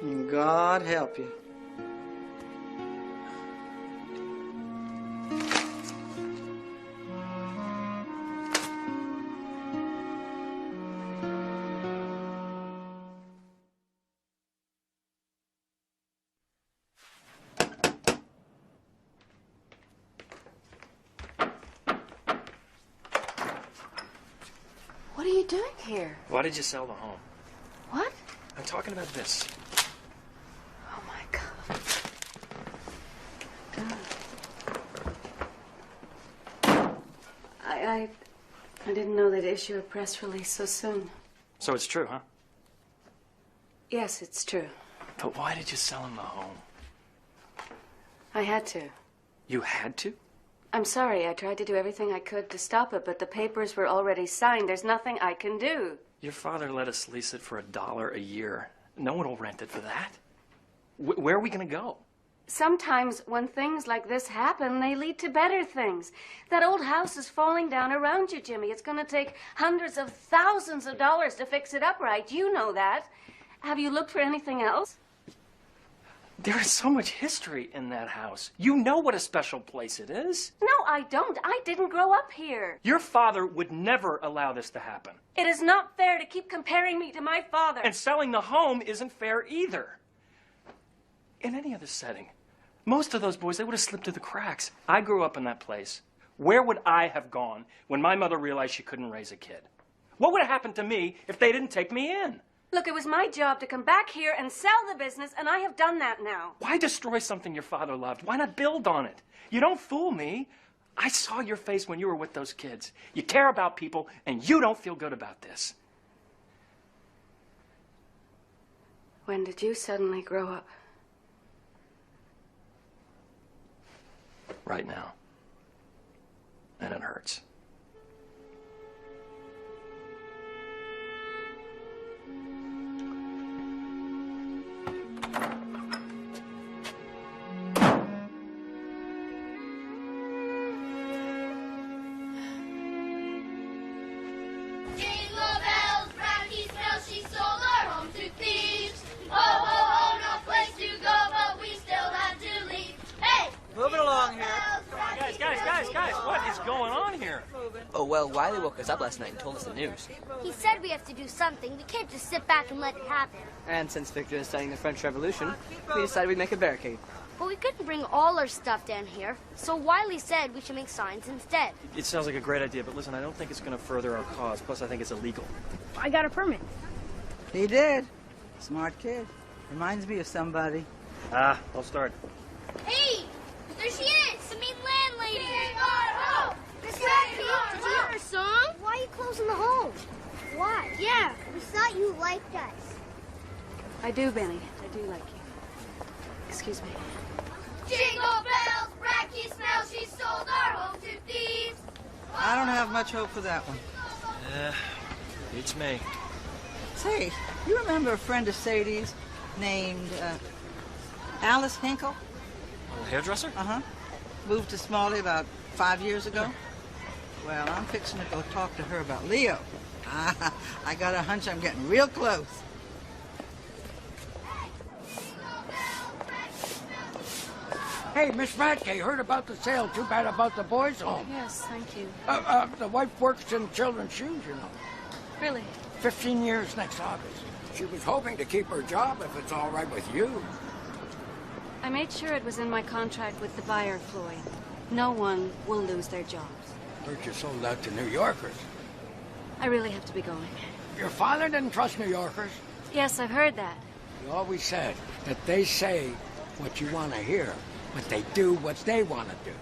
And God help you. What are you doing here? Why did you sell the home? What? I'm talking about this. Oh, my God. I didn't know they'd issue a press release so soon. So it's true, huh? Yes, it's true. But why did you sell him the home? I had to. You had to? I'm sorry. I tried to do everything I could to stop it, but the papers were already signed. There's nothing I can do. Your father let us lease it for $1 a year. No one will rent it for that. Where are we going to go? Sometimes when things like this happen, they lead to better things. That old house is falling down around you, Jimmy. It's going to take hundreds of thousands of dollars to fix it up right. You know that. Have you looked for anything else? There is so much history in that house. You know what a special place it is. No, I don't. I didn't grow up here. Your father would never allow this to happen. It is not fair to keep comparing me to my father. And selling the home isn't fair either. In any other setting, most of those boys, they would have slipped through the cracks. I grew up in that place. Where would I have gone when my mother realized she couldn't raise a kid? What would have happened to me if they didn't take me in? Look, it was my job to come back here and sell the business, and I have done that now. Why destroy something your father loved? Why not build on it? You don't fool me. I saw your face when you were with those kids. You care about people, and you don't feel good about this. When did you suddenly grow up? Right now. And it hurts. Guys, what is going on here? Oh, well, Wiley woke us up last night and told us the news. He said we have to do something. We can't just sit back and let it happen. And since Victor is studying the French Revolution, we decided we'd make a barricade. But we couldn't bring all our stuff down here, so Wiley said we should make signs instead. It sounds like a great idea, but listen, I don't think it's going to further our cause. Plus, I think it's illegal. I got a permit. He did. Smart kid. Reminds me of somebody. Ah, I'll start. Hey! There she is! The mean landlady! Miss Radke, did you hear her song? Why are you closing the home? Why? Yeah. We thought you liked us. I do, Benny. I do like you. Excuse me. Jingle bells, Radke smells, she sold our home to thieves. I don't have much hope for that one. Beats me. Say, you remember a friend of Sadie's named Alice Hinkle? Oh, hairdresser? Uh-huh. Moved to Smalley about 5 years ago. Well, I'm fixing to go talk to her about Leo. I got a hunch I'm getting real close. Hey, Miss Radke, heard about the sale. Too bad about the boys' home. Yes, thank you. The wife works in children's shoes, you know. Really? 15 years next August. She was hoping to keep her job if it's all right with you. I made sure it was in my contract with the buyer, Floyd. No one will lose their jobs. Heard you sold out to New Yorkers. I really have to be going. Your father didn't trust New Yorkers. Yes, I've heard that. He always said that they say what you want to hear, but they do what they want to do.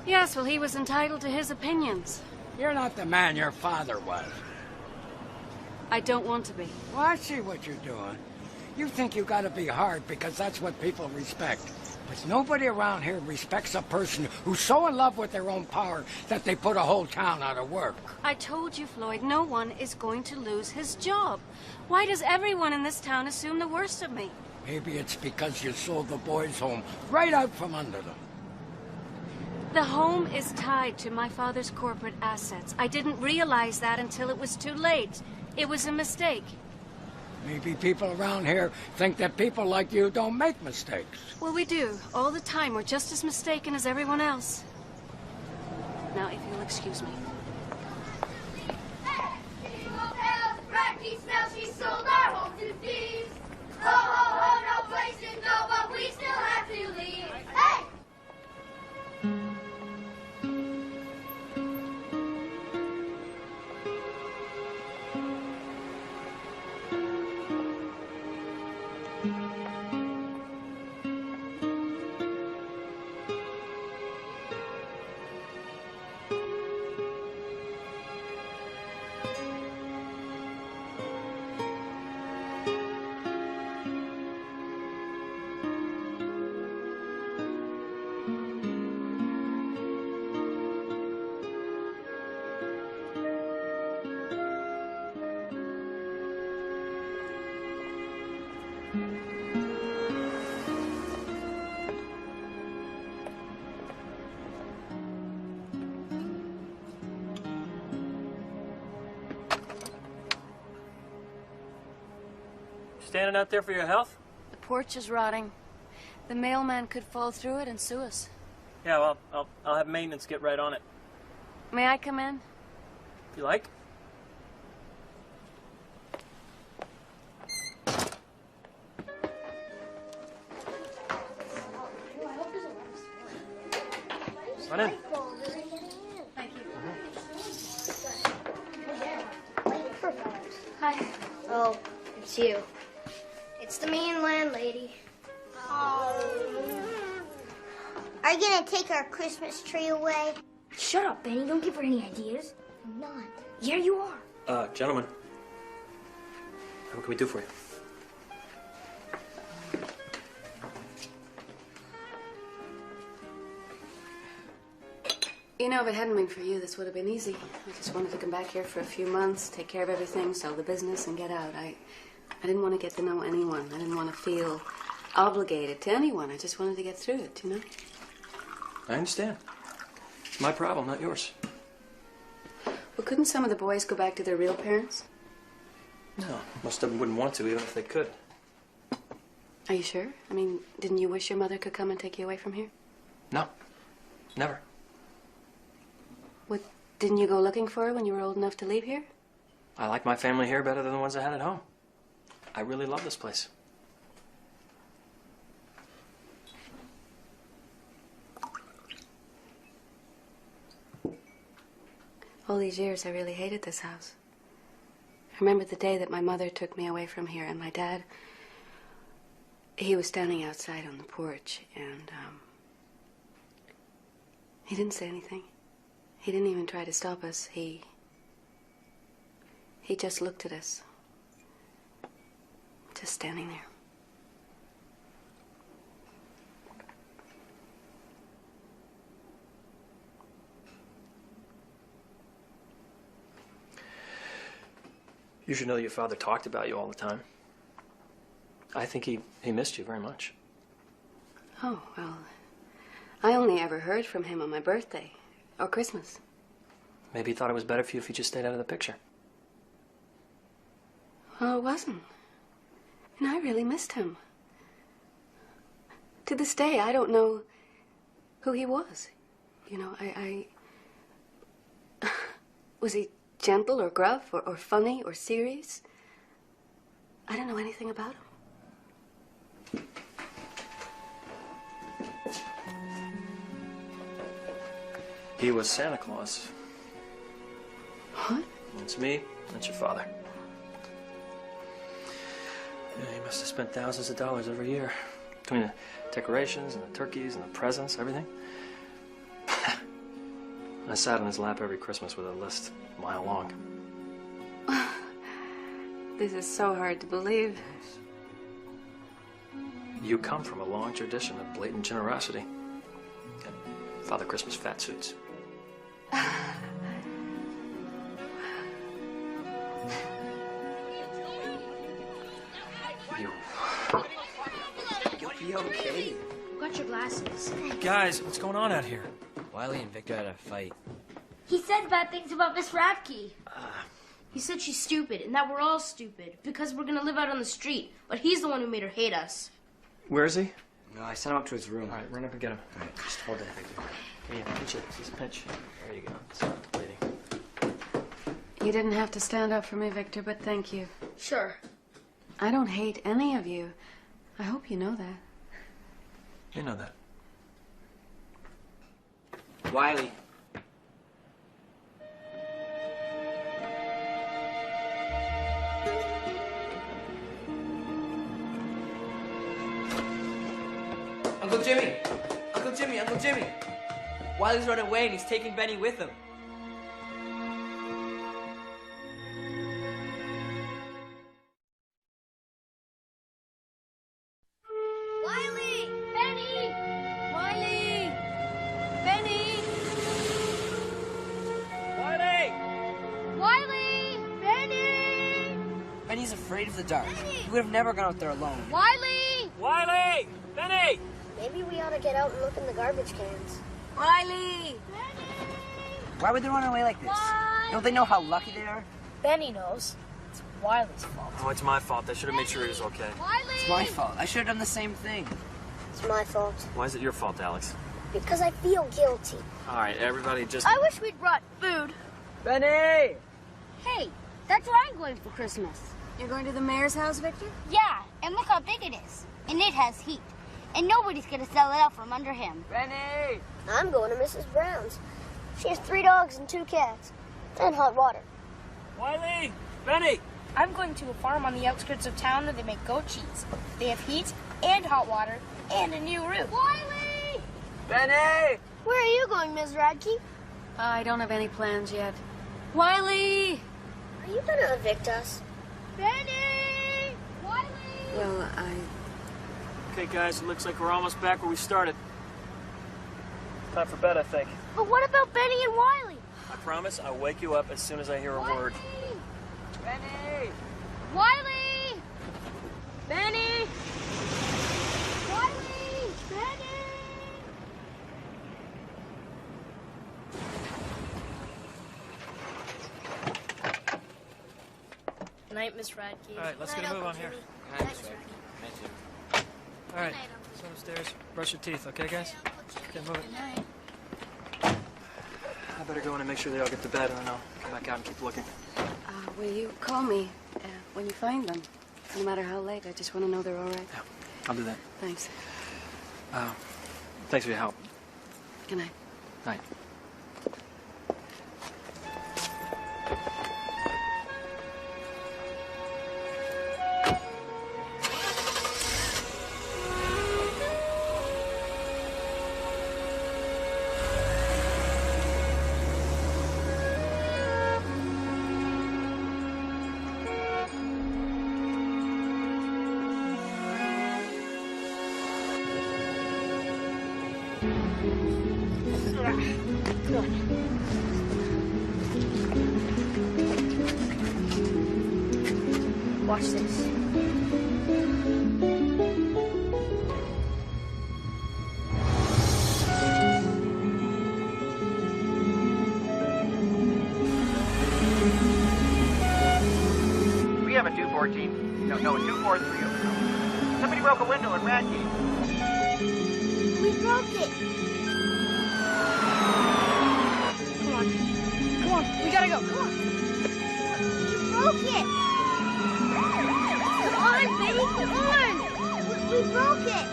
Yes, well, he was entitled to his opinions. You're not the man your father was. I don't want to be. Well, I see what you're doing. You think you gotta be hard because that's what people respect. But nobody around here respects a person who's so in love with their own power that they put a whole town out of work. I told you, Floyd, no one is going to lose his job. Why does everyone in this town assume the worst of me? Maybe it's because you sold the boys' home right out from under them. The home is tied to my father's corporate assets. I didn't realize that until it was too late. It was a mistake. Maybe people around here think that people like you don't make mistakes. Well, we do. All the time. We're just as mistaken as everyone else. Now, if you'll excuse me. Radke smells, she sold our home to thieves. Ho, ho, ho, no place to go, but we still have to leave. Hey! Standing out there for your health? The porch is rotting. The mailman could fall through it and sue us. Yeah, well, I'll have maintenance get right on it. May I come in? If you like. Run in. Thank you. Hi. Oh, it's you. It's the mean landlady. Oh. Are you gonna take our Christmas tree away? Shut up, Benny. Don't give her any ideas. I'm not. Yeah, you are. Gentlemen. What can we do for you? You know, if it hadn't been for you, this would have been easy. I just wanted to come back here for a few months, take care of everything, sell the business, and get out. I didn't want to get to know anyone. I didn't want to feel obligated to anyone. I just wanted to get through it, you know? I understand. It's my problem, not yours. Well, couldn't some of the boys go back to their real parents? No, most of them wouldn't want to, even if they could. Are you sure? I mean, didn't you wish your mother could come and take you away from here? No, never. What, didn't you go looking for her when you were old enough to leave here? I like my family here better than the ones I had at home. I really love this place. All these years, I really hated this house. I remember the day that my mother took me away from here, and my dad, he was standing outside on the porch, and he didn't say anything. He didn't even try to stop us. He just looked at us. Just standing there. You should know your father talked about you all the time. I think he missed you very much. Oh, well, I only ever heard from him on my birthday or Christmas. Maybe he thought it was better for you if you just stayed out of the picture. Well, it wasn't. And I really missed him. To this day, I don't know who he was. You know, was he gentle or gruff or funny or serious? I don't know anything about him. He was Santa Claus. What? It's me, that's your father. Yeah, he must have spent thousands of dollars every year. Between the decorations and the turkeys and the presents, everything. I sat on his lap every Christmas with a list a mile long. This is so hard to believe. You come from a long tradition of blatant generosity. And Father Christmas fat suits. You'll be okay. Got your glasses. Guys, what's going on out here? Wiley and Victor had a fight. He said bad things about Miss Radke. He said she's stupid and that we're all stupid because we're gonna live out on the street. But he's the one who made her hate us. Where is he? No, I sent him up to his room. All right, run up and get him. All right, just hold it, Victor. Here, pinch it. Just pinch. There you go. Stop the bleeding. You didn't have to stand up for me, Victor, but thank you. Sure. I don't hate any of you. I hope you know that. You know that. Wiley. Uncle Jimmy! Uncle Jimmy! Uncle Jimmy! Wiley's run away and he's taking Benny with him. Wiley! Benny! Wiley! Benny! Wiley! Wiley! Benny! Benny's afraid of the dark. He would have never gone out there alone. Wiley! Wiley! Benny! Maybe we ought to get out and look in the garbage cans. Wiley! Why would they run away like this? Don't they know how lucky they are? Benny knows. It's Wiley's fault. Oh, it's my fault. I should have made sure he was okay. Wiley! It's my fault. I should have done the same thing. It's my fault. Why is it your fault, Alex? Because I feel guilty. All right, everybody just... I wish we'd brought food. Benny! Hey, that's where I'm going for Christmas. You're going to the mayor's house, Victor? Yeah, and look how big it is. And it has heat. And nobody's going to sell it out from under him. Benny! I'm going to Mrs. Brown's. She has 3 dogs and 2 cats. And hot water. Wiley! Benny! I'm going to a farm on the outskirts of town where they make goat cheese. They have heat and hot water and a new roof. Wiley! Benny! Where are you going, Ms. Radke? I don't have any plans yet. Wiley! Are you going to evict us? Benny! Wiley! Well, Okay, guys, it looks like we're almost back where we started. Time for bed, I think. But what about Benny and Wiley? I promise I'll wake you up as soon as I hear a word. Benny! Wiley! Benny! Wiley! Benny! Night, Miss Radke. All right, let's get a move on here. Good night, Miss Radke. All right, let's go upstairs. Brush your teeth, okay, guys? Get moving. I better go in and make sure they all get to bed, and then I'll come back out and keep looking. will you call me when you find them? No matter how late, I just want to know they're all right. Yeah, I'll do that. Thanks. Thanks for your help. Good night. Night. Good. Watch this. We have a 214. No, a 243 over there. Somebody broke a window at Radke. We broke it. Come on. Come on. We gotta go. Come on. You broke it. Come on, baby. Come on. We broke it.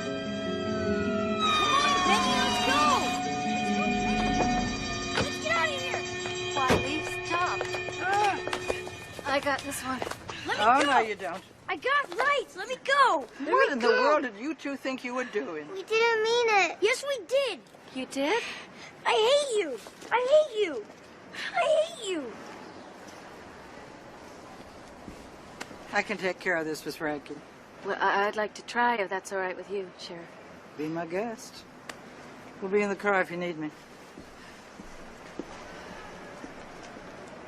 Come on, baby. Let's go. Let's get out of here. Wiley, stop. I got this one. Let me Oh, go. no, you don't. I got rights. Let me go. What in the world did you two think you were doing? We didn't mean it. Yes, we did. You did? I hate you. I hate you. I hate you. I can take care of this, Miss Radke. Well, I'd like to try, if that's all right with you, Sheriff. Be my guest. We'll be in the car if you need me.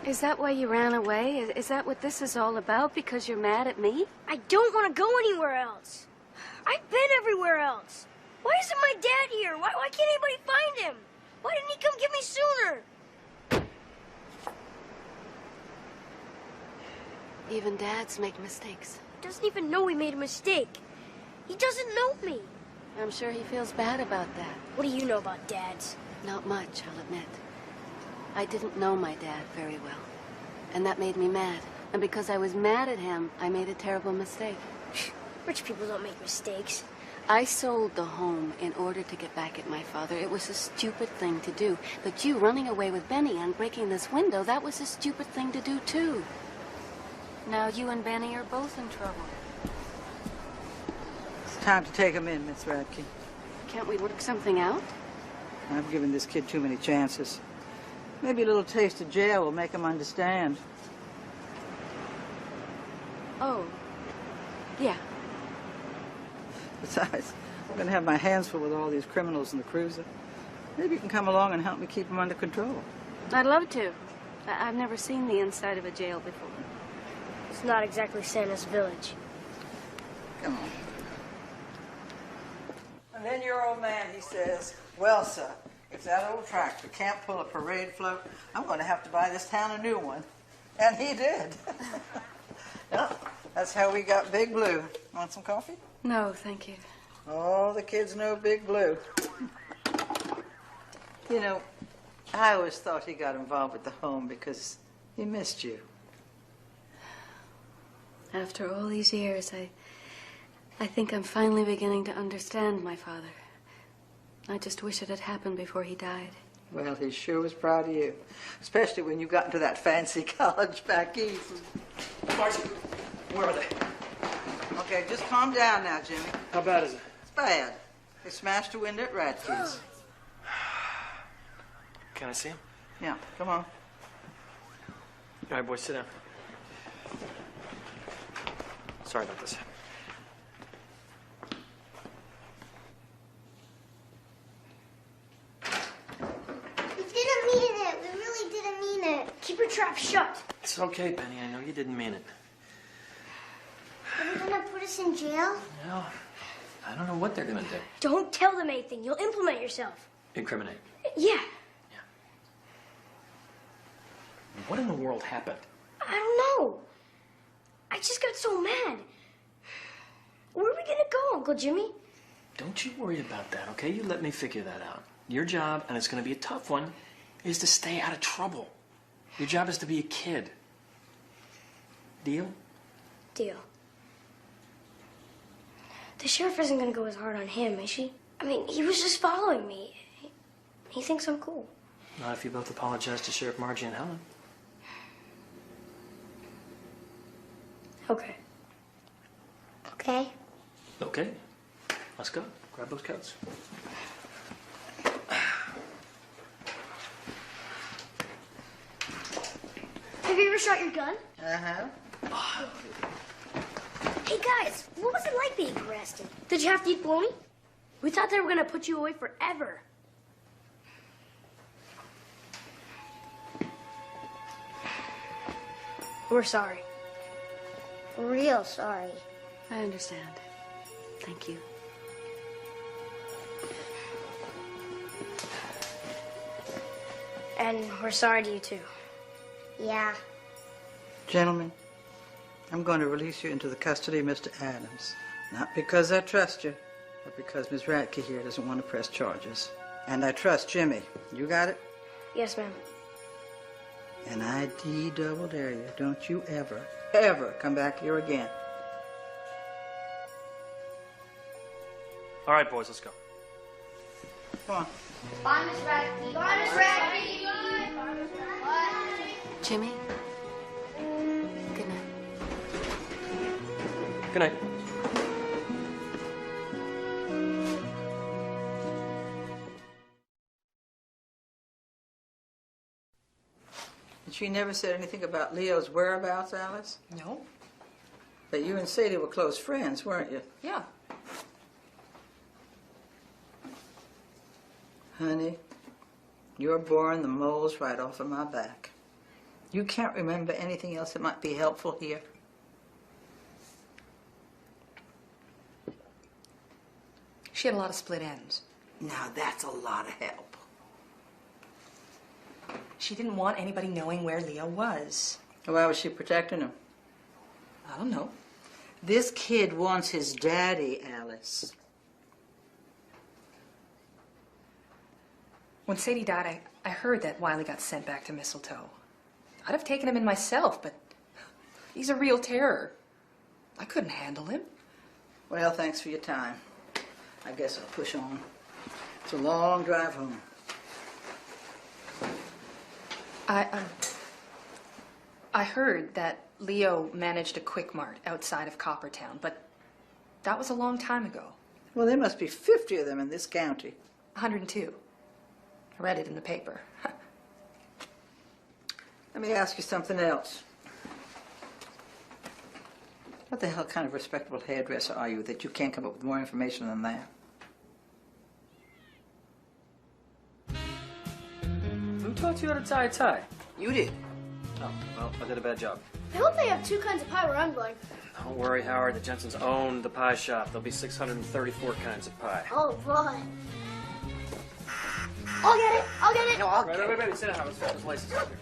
Is that why you ran away? Is that what this is all about? Because you're mad at me? I don't want to go anywhere else. I've been everywhere else. Why isn't my dad here? Why can't anybody find him? Why didn't he come get me sooner? Even dads make mistakes. He doesn't even know we made a mistake. He doesn't know me. I'm sure he feels bad about that. What do you know about dads? Not much, I'll admit. I didn't know my dad very well. And that made me mad. And because I was mad at him, I made a terrible mistake. Rich people don't make mistakes. I sold the home in order to get back at my father. It was a stupid thing to do. But you running away with Benny and breaking this window, that was a stupid thing to do, too. Now you and Benny are both in trouble. It's time to take him in, Miss Radke. Can't we work something out? I've given this kid too many chances. Maybe a little taste of jail will make him understand. Oh. Yeah. Besides, I'm going to have my hands full with all these criminals in the cruiser. Maybe you can come along and help me keep them under control. I'd love to. I've never seen the inside of a jail before. It's not exactly Santa's village. Come on. And then your old man, he says, well, sir, if that old tractor can't pull a parade float, I'm going to have to buy this town a new one. And he did. Yep, that's how we got Big Blue. Want some coffee? No, thank you. All the kids know Big Blue. You know, I always thought he got involved with the home because he missed you. After all these years, I think I'm finally beginning to understand my father. I just wish it had happened before he died. Well, he sure was proud of you, especially when you got into that fancy college back east. Marcy, where are they? Okay, just calm down now, Jimmy. How bad is it? It's bad. They smashed a window at Radke's. Can I see him? Yeah, come on. All right, boys, sit down. Sorry about this. We didn't mean it. We really didn't mean it. Keep your trap shut. It's okay, Penny. I know you didn't mean it. Are they gonna put us in jail? No, I don't know what they're gonna do. Don't tell them anything. You'll implement yourself. Incriminate. Yeah. What in the world happened? I don't know. I just got so mad. Where are we gonna go, Uncle Jimmy? Don't you worry about that, okay? You let me figure that out. Your job, and it's gonna be a tough one, is to stay out of trouble. Your job is to be a kid. Deal? Deal. The sheriff isn't gonna go as hard on him, is she? I mean, he was just following me. He thinks I'm cool. Not if you both apologize to Sheriff Margie and Helen. Okay. Okay. Okay. Let's go. Grab those coats. Have you ever shot your gun? Uh-huh. Hey, guys, what was it like being arrested? Did you have to eat bologna? We thought they were gonna put you away forever. We're sorry. Real sorry. I understand. Thank you. And we're sorry to you, too. Yeah. Gentlemen, I'm going to release you into the custody of Mr. Adams. Not because I trust you, but because Miss Radke here doesn't want to press charges. And I trust Jimmy. You got it? Yes, ma'am. And I double dare you, don't you ever come back here again. All right, boys, let's go. Come on. Bye, Miss Radke. Bye, Miss Radke. Bye. Jimmy? Good night. Good night. And she never said anything about Leo's whereabouts, Alice? No. But you and Sadie were close friends, weren't you? Yeah. Honey, you're boring the moles right off of my back. You can't remember anything else that might be helpful here? She had a lot of split ends. Now that's a lot of help. She didn't want anybody knowing where Leo was. Why was she protecting him? I don't know. This kid wants his daddy, Alice. When Sadie died, I heard that Wiley got sent back to Mistletoe. I'd have taken him in myself, but he's a real terror. I couldn't handle him. Well, thanks for your time. I guess I'll push on. It's a long drive home. I heard that Leo managed a Quick Mart outside of Coppertown, but that was a long time ago. Well, there must be 50 of them in this county. 102. I read it in the paper. Let me ask you something else. What the hell kind of respectable hairdresser are you that you can't come up with more information than that? Who taught you how to tie a tie? You did. Oh, well, I did a bad job. I hope they have 2 kinds of pie where I'm going. Don't worry, Howard. The Jensens own the pie shop. There'll be 634 kinds of pie. Oh, boy. I'll get it. I'll get it. No, I'll Wait. Sit down, Howard. Let's his license up here.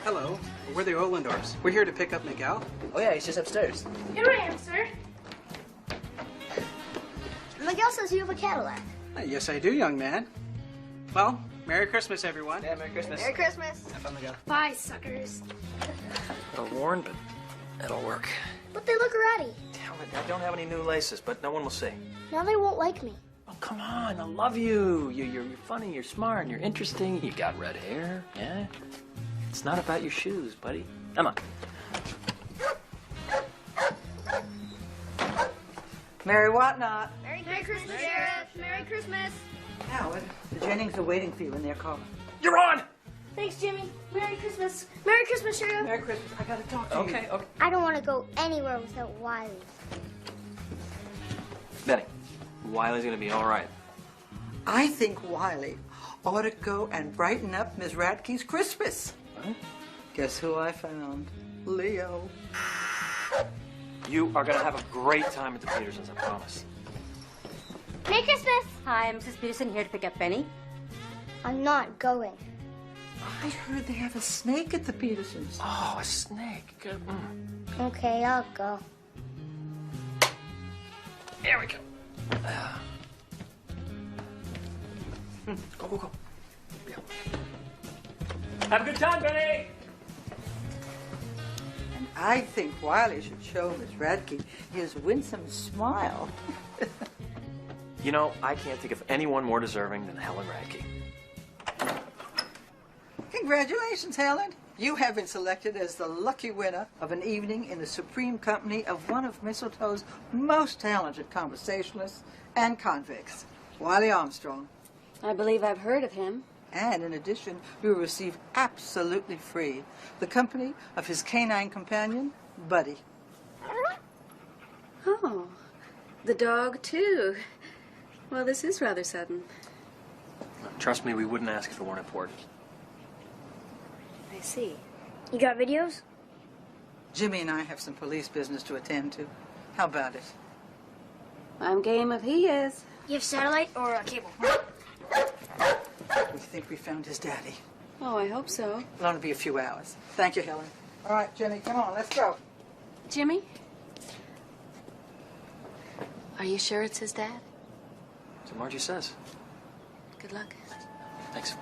Hello, we're the Ohlendorfs. We're here to pick up Miguel. Oh, yeah, he's just upstairs. Here I am, sir. Miguel says you have a Cadillac. Yes, I do, young man. Well, Merry Christmas, everyone. Yeah, Merry Christmas. Merry Christmas. Have fun, Miguel. Bye, suckers. A little worn, but it'll work. But they look ratty. Damn it, I don't have any new laces, but no one will see. Now they won't like me. Oh, come on. I love you. You're funny, you're smart, and you're interesting. You got red hair, yeah? It's not about your shoes, buddy. Come on. Mary Whatnot. Merry Christmas, Sheriff. Merry Christmas. Howard, the Jennings are waiting for you in their car. You're on! Thanks, Jimmy. Merry Christmas. Merry Christmas, Sheriff. Merry Christmas. I gotta talk to you. Okay. I don't want to go anywhere without Wiley. Benny, Wiley's gonna be all right. I think Wiley ought to go and brighten up Miss Radke's Christmas. Huh? Guess who I found? Leo. You are gonna have a great time at the Petersons, I promise. Merry Christmas. Hi, Mrs. Peterson here to pick up Benny. I'm not going. I heard they have a snake at the Petersons. Oh, a snake. Good. Okay, I'll go. There we go. Go. Yeah. Have a good time, Benny! And I think Wiley should show Miss Radke his winsome smile. You know, I can't think of anyone more deserving than Helen Radke. Congratulations, Helen. You have been selected as the lucky winner of an evening in the supreme company of one of Mistletoe's most talented conversationalists and convicts, Wiley Armstrong. I believe I've heard of him. And in addition, you will receive absolutely free the company of his canine companion, Buddy. Oh, the dog, too. Well, this is rather sudden. Trust me, we wouldn't ask if it weren't important. I see. You got videos? Jimmy and I have some police business to attend to. How about it? I'm game if he is. You have satellite or cable? We think we found his daddy. Oh, I hope so. It'll only be a few hours. Thank you, Helen. All right, Jimmy, come on, let's go. Jimmy? Are you sure it's his dad? So Margie says. Good luck. Thanks.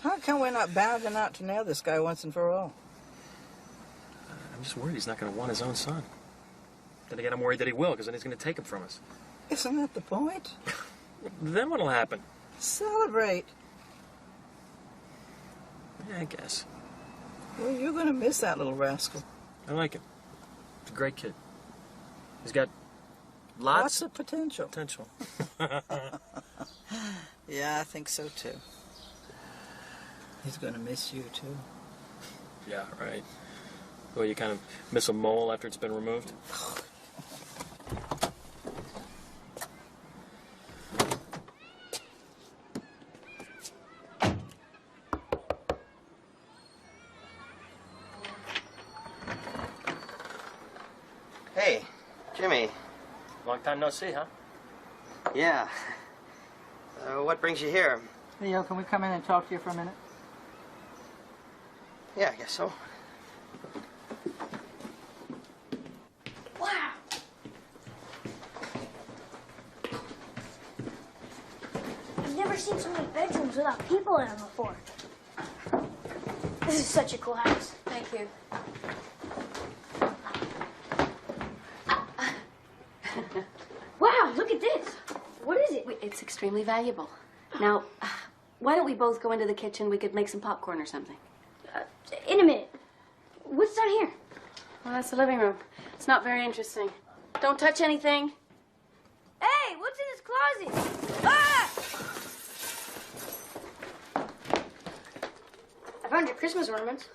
How come we're not bounding out to nail this guy once and for all? I'm just worried he's not going to want his own son. Then again, I'm worried that he will, because then he's going to take him from us. Isn't that the point? Then what'll happen? Celebrate. Yeah, I guess. Well, you're going to miss that little rascal. I like him. He's a great kid. He's got Lots of potential. Potential. Yeah, I think so, too. He's going to miss you, too. Yeah, right. Well, you kind of miss a mole after it's been removed? Hey, Jimmy. Long time no see, huh? Yeah. What brings you here? Leo, can we come in and talk to you for a minute? Yeah, I guess so. Wow. I've never seen so many bedrooms without people in them before. This is such a cool house. Thank you. Wow, look at this. What is it? It's extremely valuable. Now, why don't we both go into the kitchen? We could make some popcorn or something. In a minute. What's down here? Well, that's the living room. It's not very interesting. Don't touch anything. Hey, what's in this closet? Ah! I found your Christmas ornaments.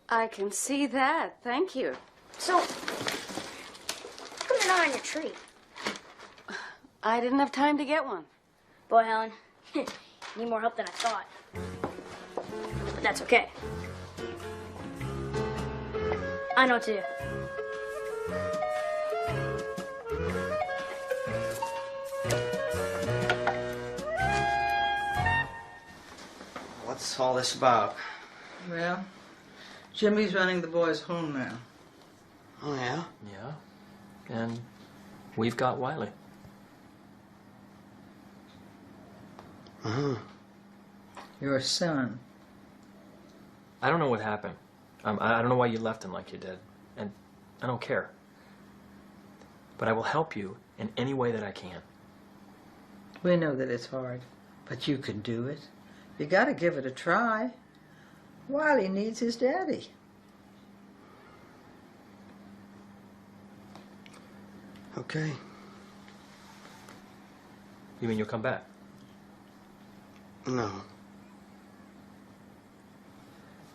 I can see that. Thank you. So, how come they're not on your tree? I didn't have time to get one. Boy, Helen, you need more help than I thought. But that's okay. I know what to do. What's all this about? Well, Jimmy's running the boys' home now. Oh, yeah? Yeah. And we've got Wiley. Uh-huh. Your son. I don't know what happened. I don't know why you left him like you did. And I don't care. But I will help you in any way that I can. We know that it's hard, but you can do it. You got to give it a try. Wiley needs his daddy. Okay. You mean you'll come back? No.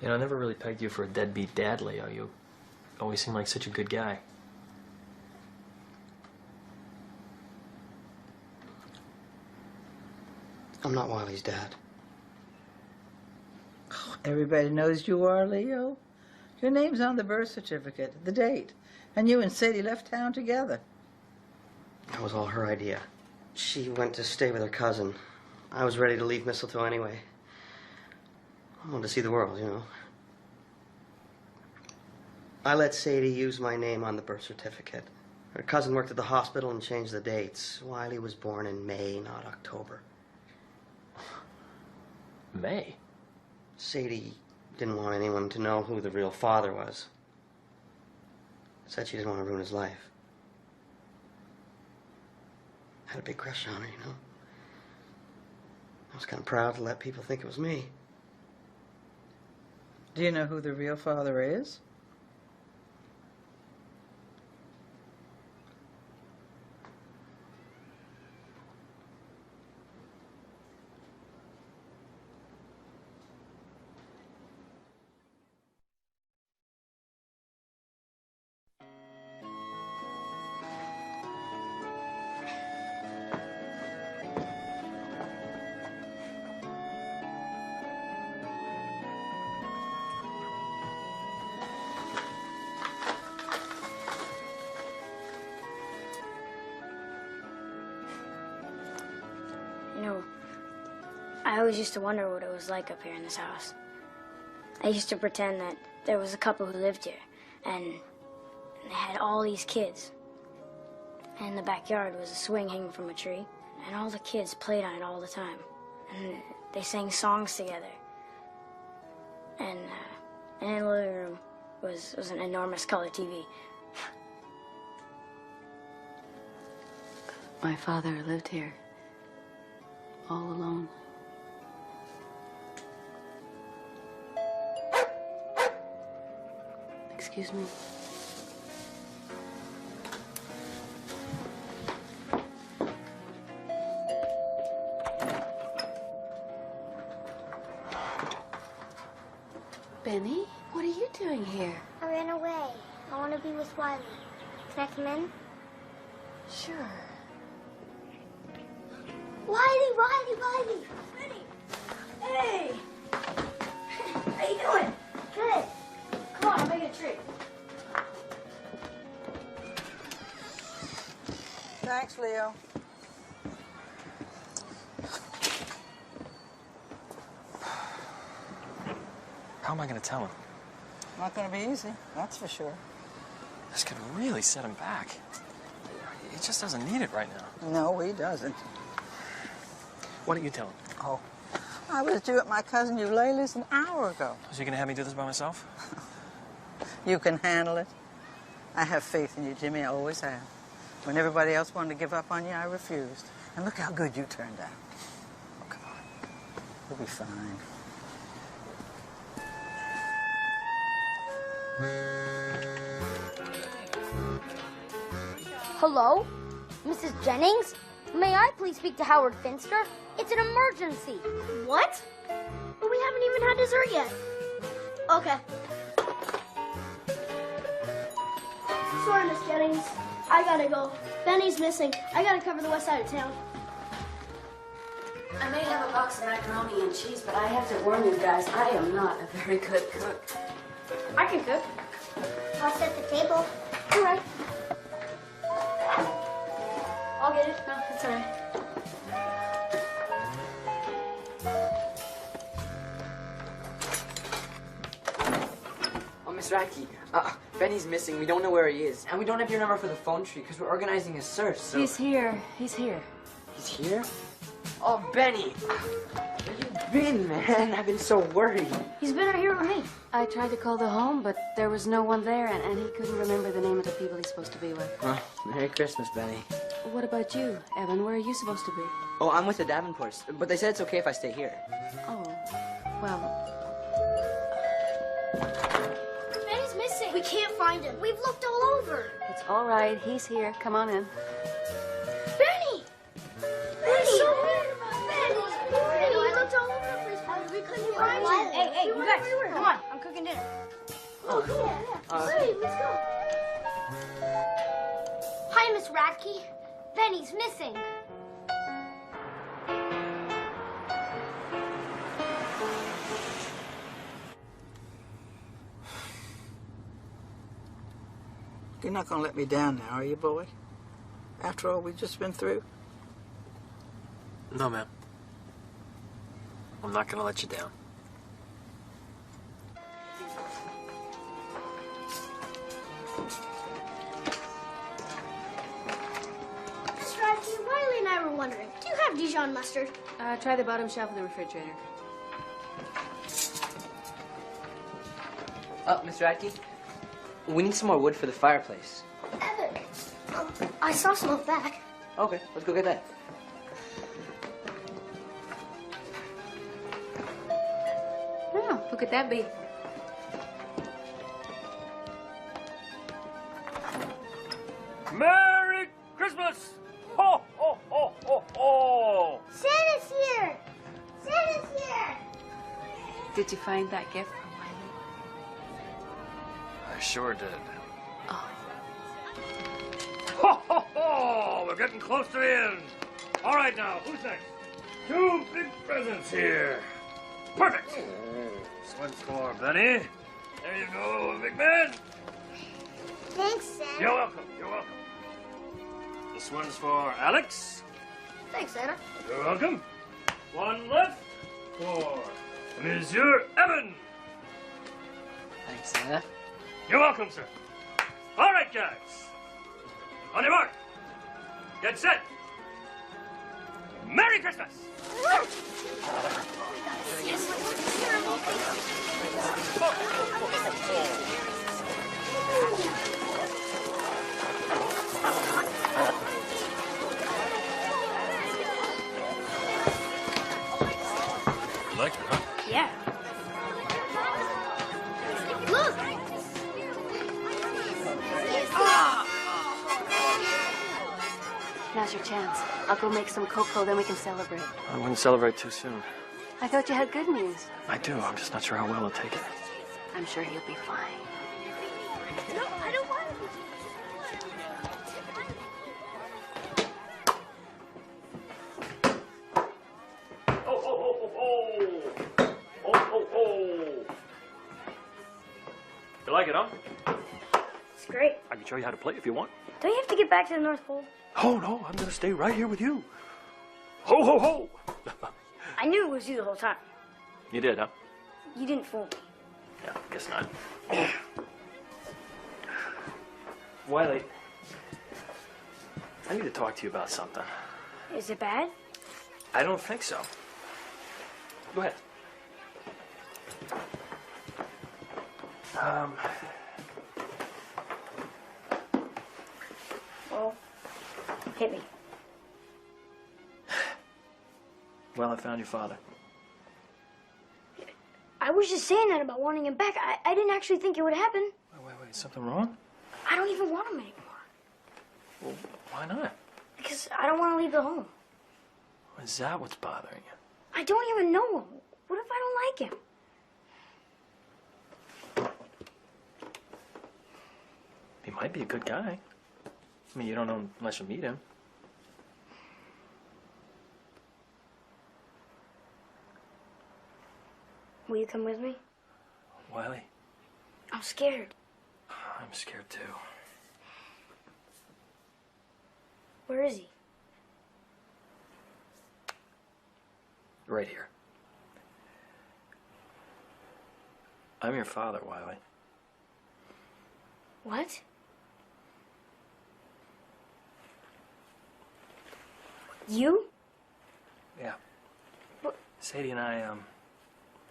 You know, I never really pegged you for a deadbeat dad, Leo. You always seem like such a good guy. I'm not Wiley's dad. Everybody knows you are, Leo. Your name's on the birth certificate, the date, and you and Sadie left town together. That was all her idea. She went to stay with her cousin. I was ready to leave Mistletoe anyway. I wanted to see the world, you know. I let Sadie use my name on the birth certificate. Her cousin worked at the hospital and changed the dates. Wiley was born in May, not October. May? Sadie didn't want anyone to know who the real father was. Said she didn't want to ruin his life. I had a big crush on her, you know. I was kind of proud to let people think it was me. Do you know who the real father is? know, I always used to wonder what it was like up here in this house. I used to pretend that there was a couple who lived here, and they had all these kids. And in the backyard was a swing hanging from a tree, and all the kids played on it all the time. And they sang songs together. And in the living room was an enormous color TV. My father lived here, all alone. Excuse me. Benny, what are you doing here? I ran away. I want to be with Wiley. Can I come in? Sure. Wiley! Benny! Hey! How you doing? Good. Come on, I'll make a treat. Thanks, Leo. How am I going to tell him? Not going to be easy, that's for sure. This could really set him back. He just doesn't need it right now. No, he doesn't. Why don't you tell him? Oh, I was due at my cousin Eulalie's an hour ago. So you going to have me do this by myself? You can handle it. I have faith in you, Jimmy. I always have. When everybody else wanted to give up on you, I refused. And look how good you turned out. Oh, come on. You'll be fine. Hello? Mrs. Jennings? May I please speak to Howard Finster? It's an emergency. What? Well, we haven't even had dessert yet. Okay. Sorry, Miss Jennings. I gotta go. Benny's missing. I gotta cover the west side of town. I may have a box of macaroni and cheese, but I have to warn you guys, I am not a very good cook. I can cook. I'll set the table. All right. I'll get it. No, it's all right. Oh, Miss Radke, Benny's missing. We don't know where he is. And we don't have your number for the phone tree because we're organizing a search, so... He's here. He's here. He's here? Oh, Benny! Where you been, man? I've been so worried. He's been right here with me. I tried to call the home, but there was no one there, and he couldn't remember the name of the people he's supposed to be with. Well, Merry Christmas, Benny. What about you, Evan? Where are you supposed to be? Oh, I'm with the Davenports, but they said it's okay if I stay here. Oh, well... Benny's missing. We can't find him. We've looked all over. It's all right. He's here. Come on in. Benny! Benny! So weird about Benny! Benny, we looked all over the place. We couldn't find him. Hey, you guys, come on. I'm cooking dinner. Oh, yeah. Sweet, let's go. Hi, Miss Radke. Benny's missing. You're not going to let me down now, are you, boy? After all we've just been through? No, ma'am. I'm not going to let you down. Miss Radke, Wiley and I were wondering, do you have Dijon mustard? Try the bottom shelf of the refrigerator. Oh, Miss Radke, we need some more wood for the fireplace. Evan, I saw some up back. Okay, let's go get that. Oh, who could that be? Merry Christmas! Ho, ho, ho, ho, ho! Santa's here! Santa's here! Did you find that gift? I sure did. Oh. Ho, ho, ho! We're getting close to the end. All right, now, who's next? 2 big presents here. Perfect. This one's for Benny. There you go, big man. Thanks, Santa. You're welcome. You're welcome. This one's for Alex. Thanks, Santa. You're welcome. One left for Monsieur Evan. Thanks, Santa. You're welcome, sir. All right, guys. On your mark. Get set. Merry Christmas. You like it, huh? Yeah. Look! Now's your chance. I'll go make some cocoa, then we can celebrate. I wouldn't celebrate too soon. I thought you had good news. I do. I'm just not sure how well he'll take it. I'm sure he'll be fine. No, I don't want You like it, huh? It's great. I can show you how to play if you want. Don't you have to get back to the North Pole? Oh, no, I'm gonna stay right here with you. Ho, ho, ho! I knew it was you the whole time. You did, huh? You didn't fool me. Yeah, guess not. Wiley, I need to talk to you about something. Is it bad? I don't think so. Go ahead. Well, hit me. Well, I found your father. I was just saying that about wanting him back. I didn't actually think it would happen. Wait, something wrong? I don't even want him anymore. Well, why not? Because I don't want to leave the home. Is that what's bothering you? I don't even know him. What if I don't like him? He might be a good guy. I mean, you don't know unless you meet him. Will you come with me? Wiley, I'm scared. I'm scared too. Where is he? Right here. I'm your father, Wiley. What? You? Yeah. What? Sadie and I,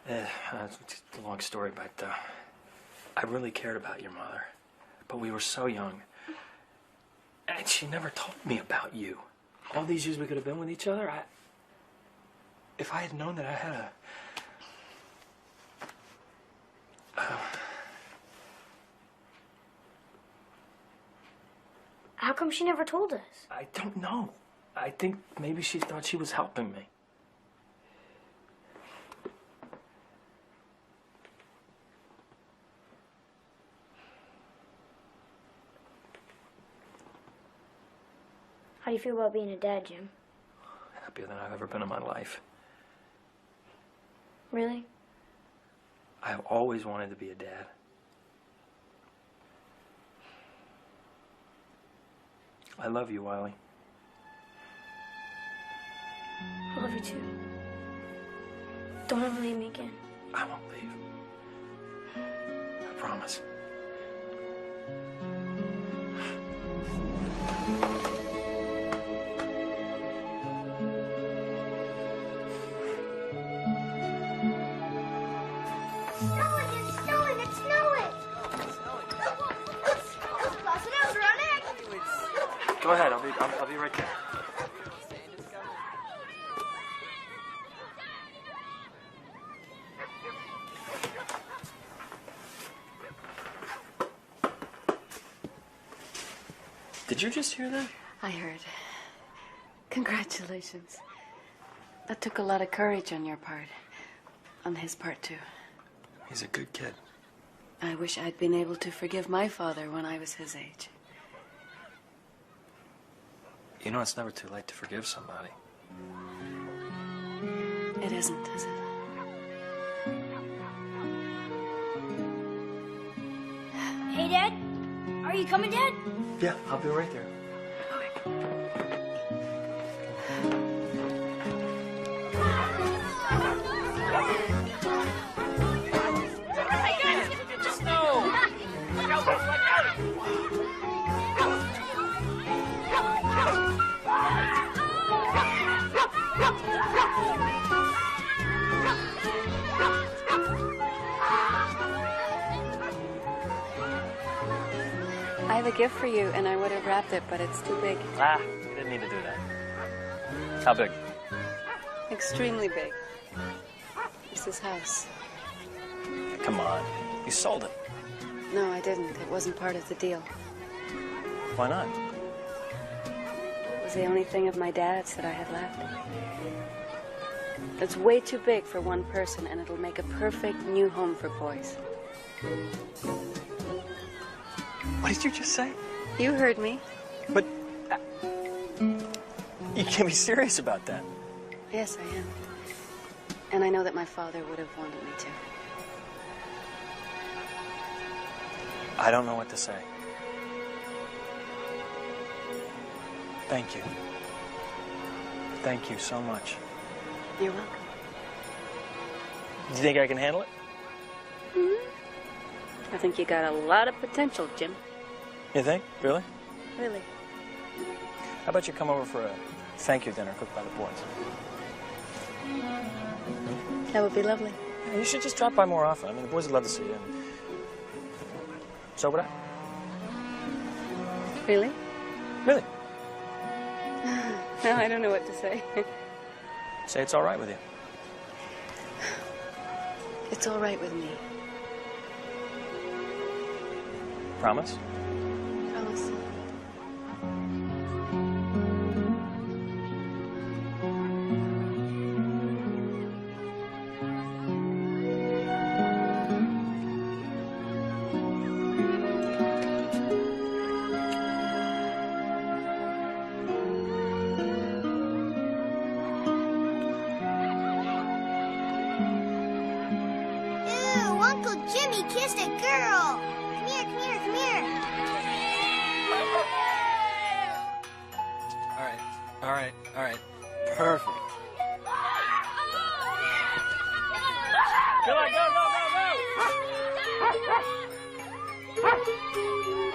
it's a long story, but, I really cared about your mother. But we were so young. And she never told me about you. All these years we could have been with each other, if I had known that I had How come she never told us? I don't know. I think maybe she thought she was helping me. How do you feel about being a dad, Jim? Happier than I've ever been in my life. Really? I've always wanted to be a dad. I love you, Wiley. I love you too. Don't ever leave me again. I won't leave. I promise. Go ahead, I'll be right there. Did you just hear that? I heard. Congratulations. That took a lot of courage on your part. On his part, too. He's a good kid. I wish I'd been able to forgive my father when I was his age. You know, it's never too late to forgive somebody. It isn't, is it? Hey, Dad? Are you coming, Dad? Yeah, I'll be right there. Okay. gift for you, and I would have wrapped it, but it's too big. Ah, you didn't need to do that. How big? Extremely big. It's this house. Come on. You sold it. No, I didn't. It wasn't part of the deal. Why not? It was the only thing of my dad's that I had left. It's way too big for one person, and it'll make a perfect new home for boys. What did you just say? You heard me. But you can't be serious about that. Yes, I am. And I know that my father would have wanted me to. I don't know what to say. Thank you. Thank you so much. You're welcome. Do you think I can handle it? I think you got a lot of potential, Jim. You think? Really? Really. How about you come over for a thank you dinner cooked by the boys? That would be lovely. Yeah, you should just drop by more often. I mean, the boys would love to see you. And so would I. Really? Really? No, I don't know what to say. Say it's all right with you. It's all right with me. Promise? Promise. Ew, Uncle Jimmy kissed a girl. Come here, come here, come here. All right. Perfect. Go, go, go, go, go!